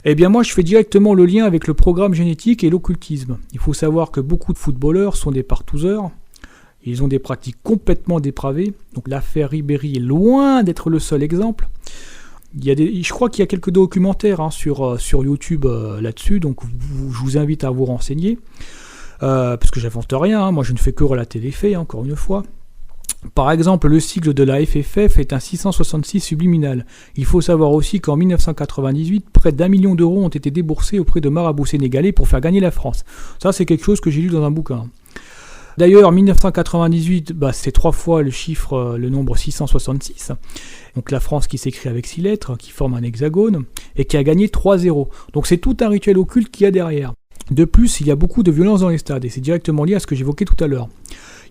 Eh bien moi, je fais directement le lien avec le programme génétique et l'occultisme. Il faut savoir que beaucoup de footballeurs sont des partouzeurs. Ils ont des pratiques complètement dépravées. Donc l'affaire Ribéry est loin d'être le seul exemple. Je crois qu'il y a quelques documentaires sur YouTube là-dessus, donc je vous invite à vous renseigner. Parce que j'invente rien, hein. Moi je ne fais que relater les faits, encore une fois. Par exemple, le sigle de la FFF est un 666 subliminal. Il faut savoir aussi qu'en 1998, près d'1 million d'euros ont été déboursés auprès de marabouts sénégalais pour faire gagner la France. Ça, c'est quelque chose que j'ai lu dans un bouquin. D'ailleurs, 1998, c'est 3 fois le chiffre, le nombre 666. Donc la France qui s'écrit avec 6 lettres, qui forme un hexagone, et qui a gagné 3-0. Donc c'est tout un rituel occulte qu'il y a derrière. De plus, il y a beaucoup de violence dans les stades, et c'est directement lié à ce que j'évoquais tout à l'heure.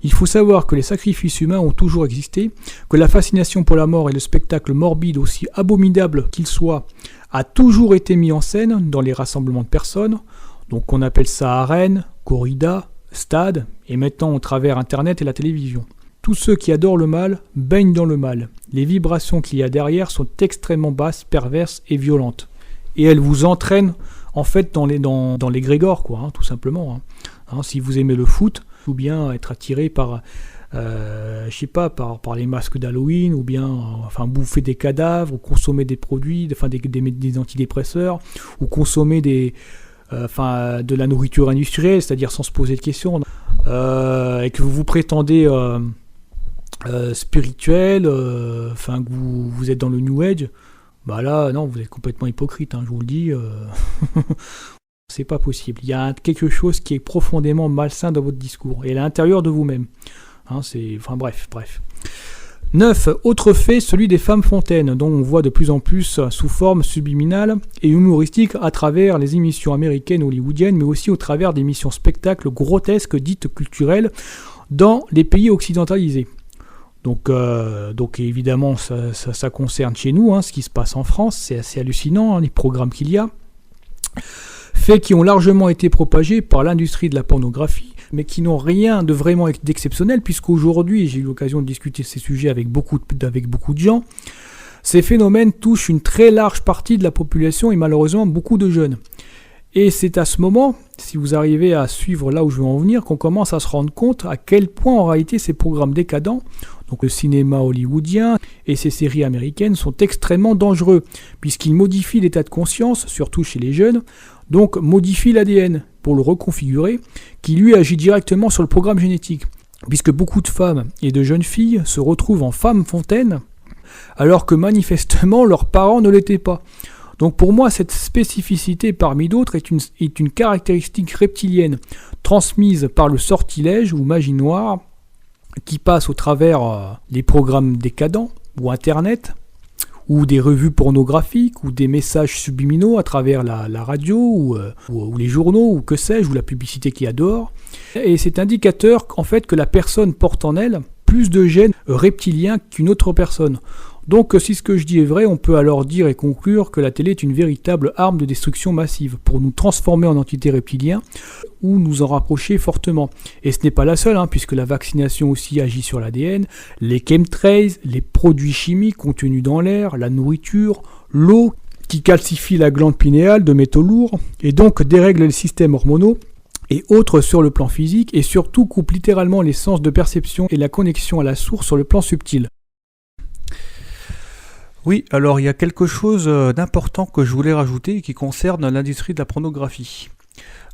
Il faut savoir que les sacrifices humains ont toujours existé, que la fascination pour la mort et le spectacle morbide, aussi abominable qu'il soit, a toujours été mis en scène dans les rassemblements de personnes. Donc on appelle ça arène, corrida, stade, et maintenant au travers Internet et la télévision. Tous ceux qui adorent le mal baignent dans le mal. Les vibrations qu'il y a derrière sont extrêmement basses, perverses et violentes. Et elles vous entraînent en fait dans l'égrégore, quoi, tout simplement. Si vous aimez le foot, ou bien être attiré par, par les masques d'Halloween, ou bien bouffer des cadavres, ou consommer des produits, des antidépresseurs, ou consommer de la nourriture industrielle, c'est-à-dire sans se poser de questions, et que vous prétendez spirituel, que vous êtes dans le New Age, là, non, vous êtes complètement hypocrite, je vous le dis. C'est pas possible. Il y a quelque chose qui est profondément malsain dans votre discours, et à l'intérieur de vous-même. Bref. 9. Autre fait, celui des femmes fontaines, dont on voit de plus en plus sous forme subliminale et humoristique à travers les émissions américaines hollywoodiennes, mais aussi au travers d'émissions spectacles grotesques dites culturelles dans les pays occidentalisés. Donc évidemment, ça concerne chez nous, ce qui se passe en France. C'est assez hallucinant, les programmes qu'il y a. Faits qui ont largement été propagés par l'industrie de la pornographie, mais qui n'ont rien de vraiment d'exceptionnel, puisqu'aujourd'hui, j'ai eu l'occasion de discuter ces sujets avec beaucoup de gens, ces phénomènes touchent une très large partie de la population et malheureusement beaucoup de jeunes. Et c'est à ce moment, si vous arrivez à suivre là où je veux en venir, qu'on commence à se rendre compte à quel point en réalité ces programmes décadents, donc le cinéma hollywoodien et ces séries américaines, sont extrêmement dangereux, puisqu'ils modifient l'état de conscience, surtout chez les jeunes, donc modifient l'ADN pour le reconfigurer, qui lui agit directement sur le programme génétique, puisque beaucoup de femmes et de jeunes filles se retrouvent en femmes fontaines, alors que manifestement leurs parents ne l'étaient pas. Donc pour moi, cette spécificité parmi d'autres est une caractéristique reptilienne, transmise par le sortilège ou magie noire, qui passe au travers des programmes décadents, ou Internet, ou des revues pornographiques, ou des messages subliminaux à travers la radio, ou les journaux, ou que sais-je, ou la publicité qu'il y a dehors. Et c'est indicateur en fait que la personne porte en elle plus de gènes reptiliens qu'une autre personne. Donc si ce que je dis est vrai, on peut alors dire et conclure que la télé est une véritable arme de destruction massive pour nous transformer en entités reptiliens ou nous en rapprocher fortement. Et ce n'est pas la seule, puisque la vaccination aussi agit sur l'ADN, les chemtrails, les produits chimiques contenus dans l'air, la nourriture, l'eau qui calcifie la glande pinéale de métaux lourds et donc dérègle les systèmes hormonaux et autres sur le plan physique, et surtout coupe littéralement les sens de perception et la connexion à la source sur le plan subtil. Oui, alors il y a quelque chose d'important que je voulais rajouter qui concerne l'industrie de la pornographie.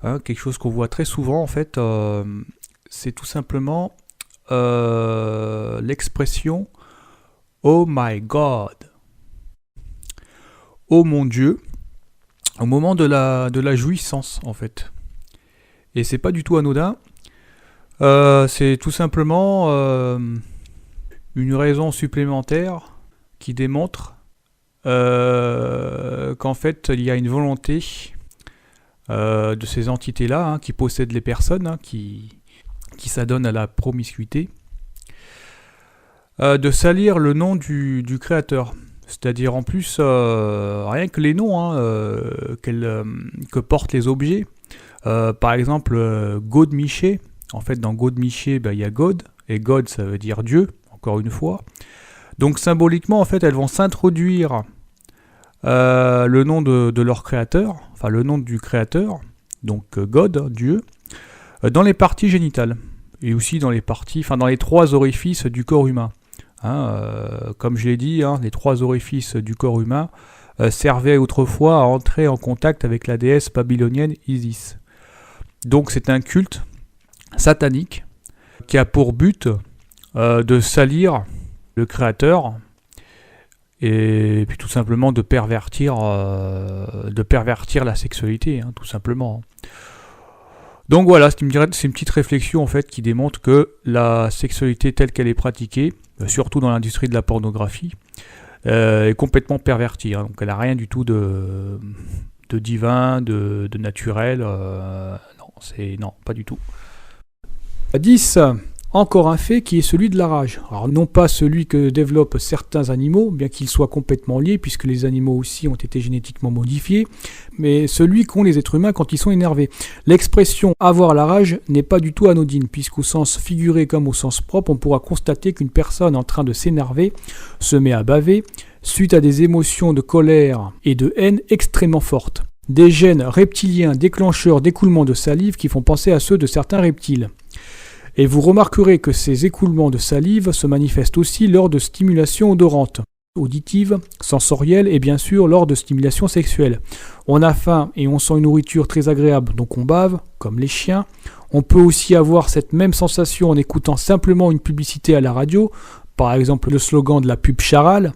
Quelque chose qu'on voit très souvent en fait, c'est tout simplement l'expression « Oh my God ». Oh mon Dieu, au moment de la jouissance en fait. Et c'est pas du tout anodin, c'est tout simplement une raison supplémentaire qui démontre qu'en fait il y a une volonté de ces entités-là qui possèdent les personnes, qui s'adonnent à la promiscuité, de salir le nom du créateur. C'est-à-dire en plus, rien que les noms que portent les objets. Par exemple, God-Miché. En fait, dans God-Miché, il y a God, et God, ça veut dire Dieu, encore une fois. Donc symboliquement, en fait, elles vont s'introduire le nom de leur créateur, enfin le nom du créateur, donc God, Dieu, dans les parties génitales, et aussi dans les dans les 3 orifices du corps humain. Comme je l'ai dit, les 3 orifices du corps humain servaient autrefois à entrer en contact avec la déesse babylonienne Isis. Donc c'est un culte satanique qui a pour but de salir le créateur et puis tout simplement de pervertir la sexualité, tout simplement. Donc voilà, c'est une petite réflexion en fait qui démontre que la sexualité telle qu'elle est pratiquée, surtout dans l'industrie de la pornographie, est complètement pervertie. Donc elle n'a rien du tout de divin, de naturel. Non, pas du tout. 10. Encore un fait qui est celui de la rage. Alors non pas celui que développent certains animaux, bien qu'ils soient complètement liés, puisque les animaux aussi ont été génétiquement modifiés, mais celui qu'ont les êtres humains quand ils sont énervés. L'expression « avoir la rage » n'est pas du tout anodine, puisqu'au sens figuré comme au sens propre, on pourra constater qu'une personne en train de s'énerver se met à baver, suite à des émotions de colère et de haine extrêmement fortes. Des gènes reptiliens déclencheurs d'écoulements de salive qui font penser à ceux de certains reptiles. Et vous remarquerez que ces écoulements de salive se manifestent aussi lors de stimulations odorantes, auditives, sensorielles et bien sûr lors de stimulations sexuelles. On a faim et on sent une nourriture très agréable, donc on bave, comme les chiens. On peut aussi avoir cette même sensation en écoutant simplement une publicité à la radio, par exemple le slogan de la pub Charal.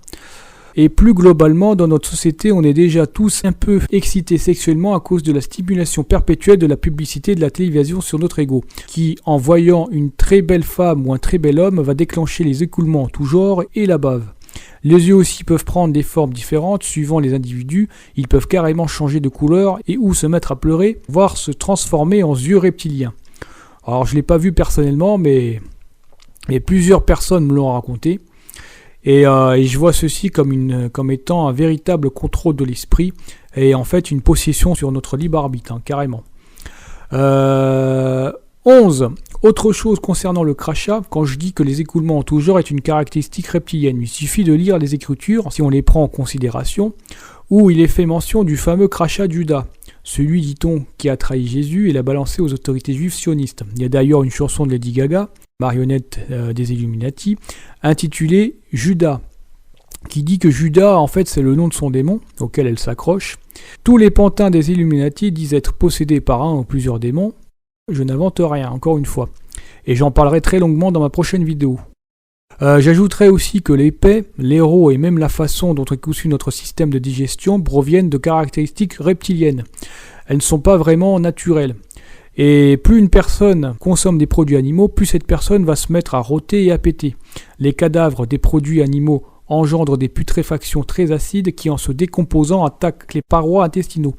Et plus globalement, dans notre société, on est déjà tous un peu excités sexuellement à cause de la stimulation perpétuelle de la publicité de la télévision sur notre ego, qui, en voyant une très belle femme ou un très bel homme, va déclencher les écoulements en tout genre et la bave. Les yeux aussi peuvent prendre des formes différentes suivant les individus, ils peuvent carrément changer de couleur et ou se mettre à pleurer, voire se transformer en yeux reptiliens. Alors je ne l'ai pas vu personnellement, mais plusieurs personnes me l'ont raconté. Et je vois ceci comme étant un véritable contrôle de l'esprit et en fait une possession sur notre libre arbitre, carrément. 11. Autre chose concernant le crachat, quand je dis que les écoulements en tout genre est une caractéristique reptilienne, il suffit de lire les Écritures, si on les prend en considération, où il est fait mention du fameux crachat de Judas, celui, dit-on, qui a trahi Jésus et l'a balancé aux autorités juives sionistes. Il y a d'ailleurs une chanson de Lady Gaga, marionnette des Illuminati, intitulée Judas, qui dit que Judas, en fait, c'est le nom de son démon, auquel elle s'accroche. Tous les pantins des Illuminati disent être possédés par un ou plusieurs démons. Je n'invente rien, encore une fois. Et j'en parlerai très longuement dans ma prochaine vidéo. J'ajouterai aussi que les paix, l'héros et même la façon dont est conçu notre système de digestion proviennent de caractéristiques reptiliennes. Elles ne sont pas vraiment naturelles. Et plus une personne consomme des produits animaux, plus cette personne va se mettre à rôter et à péter. Les cadavres des produits animaux engendrent des putréfactions très acides qui, en se décomposant, attaquent les parois intestinaux.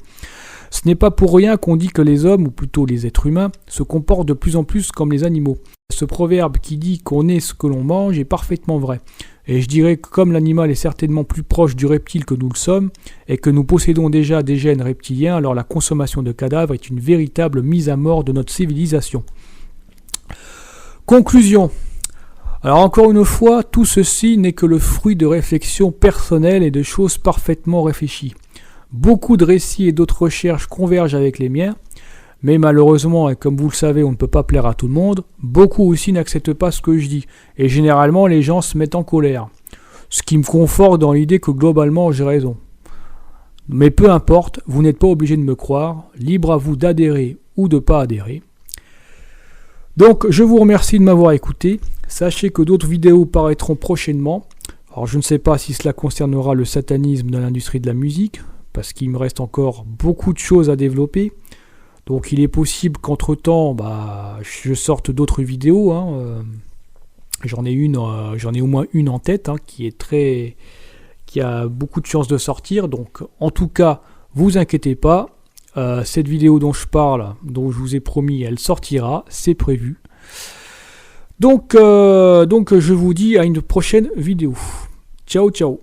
Ce n'est pas pour rien qu'on dit que les hommes, ou plutôt les êtres humains, se comportent de plus en plus comme les animaux. Ce proverbe qui dit qu'on est ce que l'on mange est parfaitement vrai. Et je dirais que comme l'animal est certainement plus proche du reptile que nous le sommes, et que nous possédons déjà des gènes reptiliens, alors la consommation de cadavres est une véritable mise à mort de notre civilisation. Conclusion. Alors encore une fois, tout ceci n'est que le fruit de réflexions personnelles et de choses parfaitement réfléchies. Beaucoup de récits et d'autres recherches convergent avec les miens, mais malheureusement, et comme vous le savez, on ne peut pas plaire à tout le monde, beaucoup aussi n'acceptent pas ce que je dis, et généralement les gens se mettent en colère, ce qui me conforte dans l'idée que globalement j'ai raison. Mais peu importe, vous n'êtes pas obligé de me croire, libre à vous d'adhérer ou de ne pas adhérer. Donc je vous remercie de m'avoir écouté, sachez que d'autres vidéos paraîtront prochainement, alors je ne sais pas si cela concernera le satanisme dans l'industrie de la musique, parce qu'il me reste encore beaucoup de choses à développer. Donc il est possible qu'entre-temps, je sorte d'autres vidéos. J'en ai au moins une en tête qui a beaucoup de chances de sortir. Donc en tout cas, vous inquiétez pas. Cette vidéo dont je parle, dont je vous ai promis, elle sortira, c'est prévu. Donc je vous dis à une prochaine vidéo. Ciao, ciao.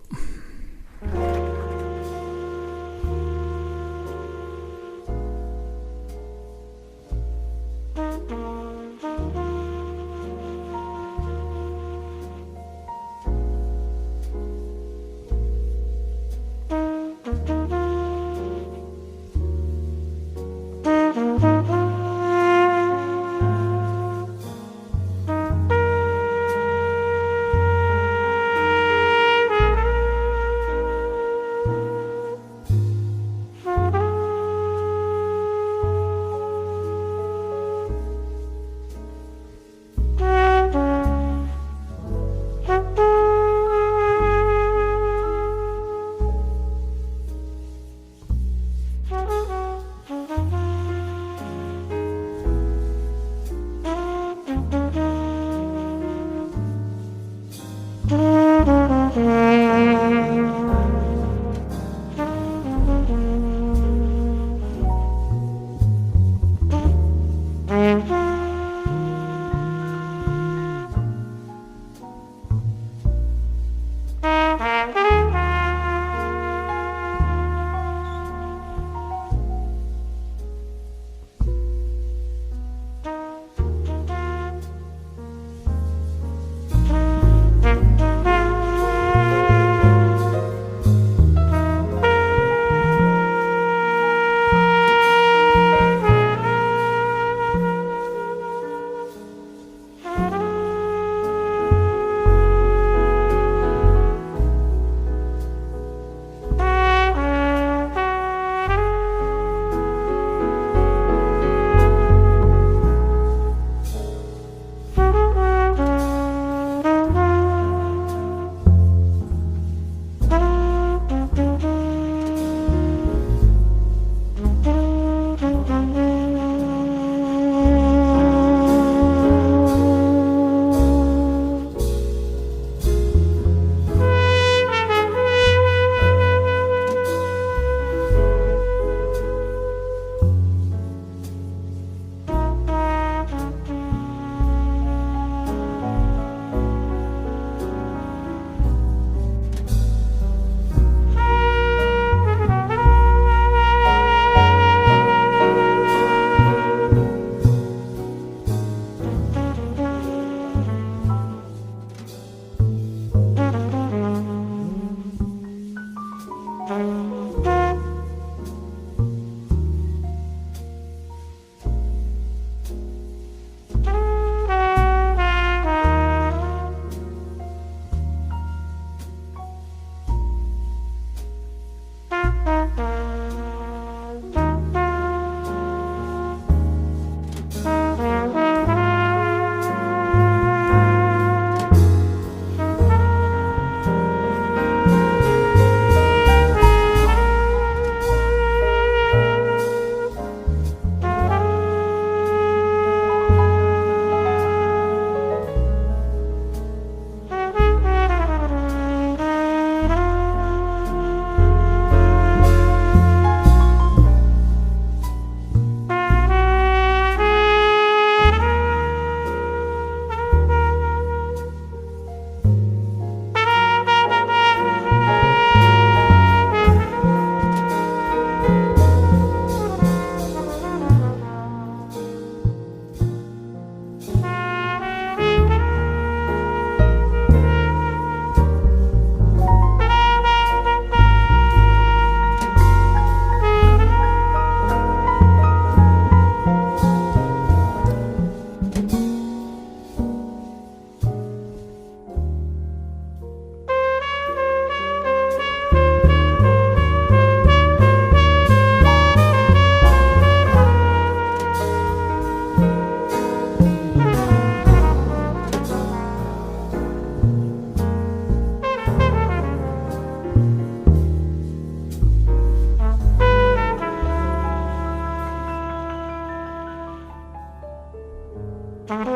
Thank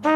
you.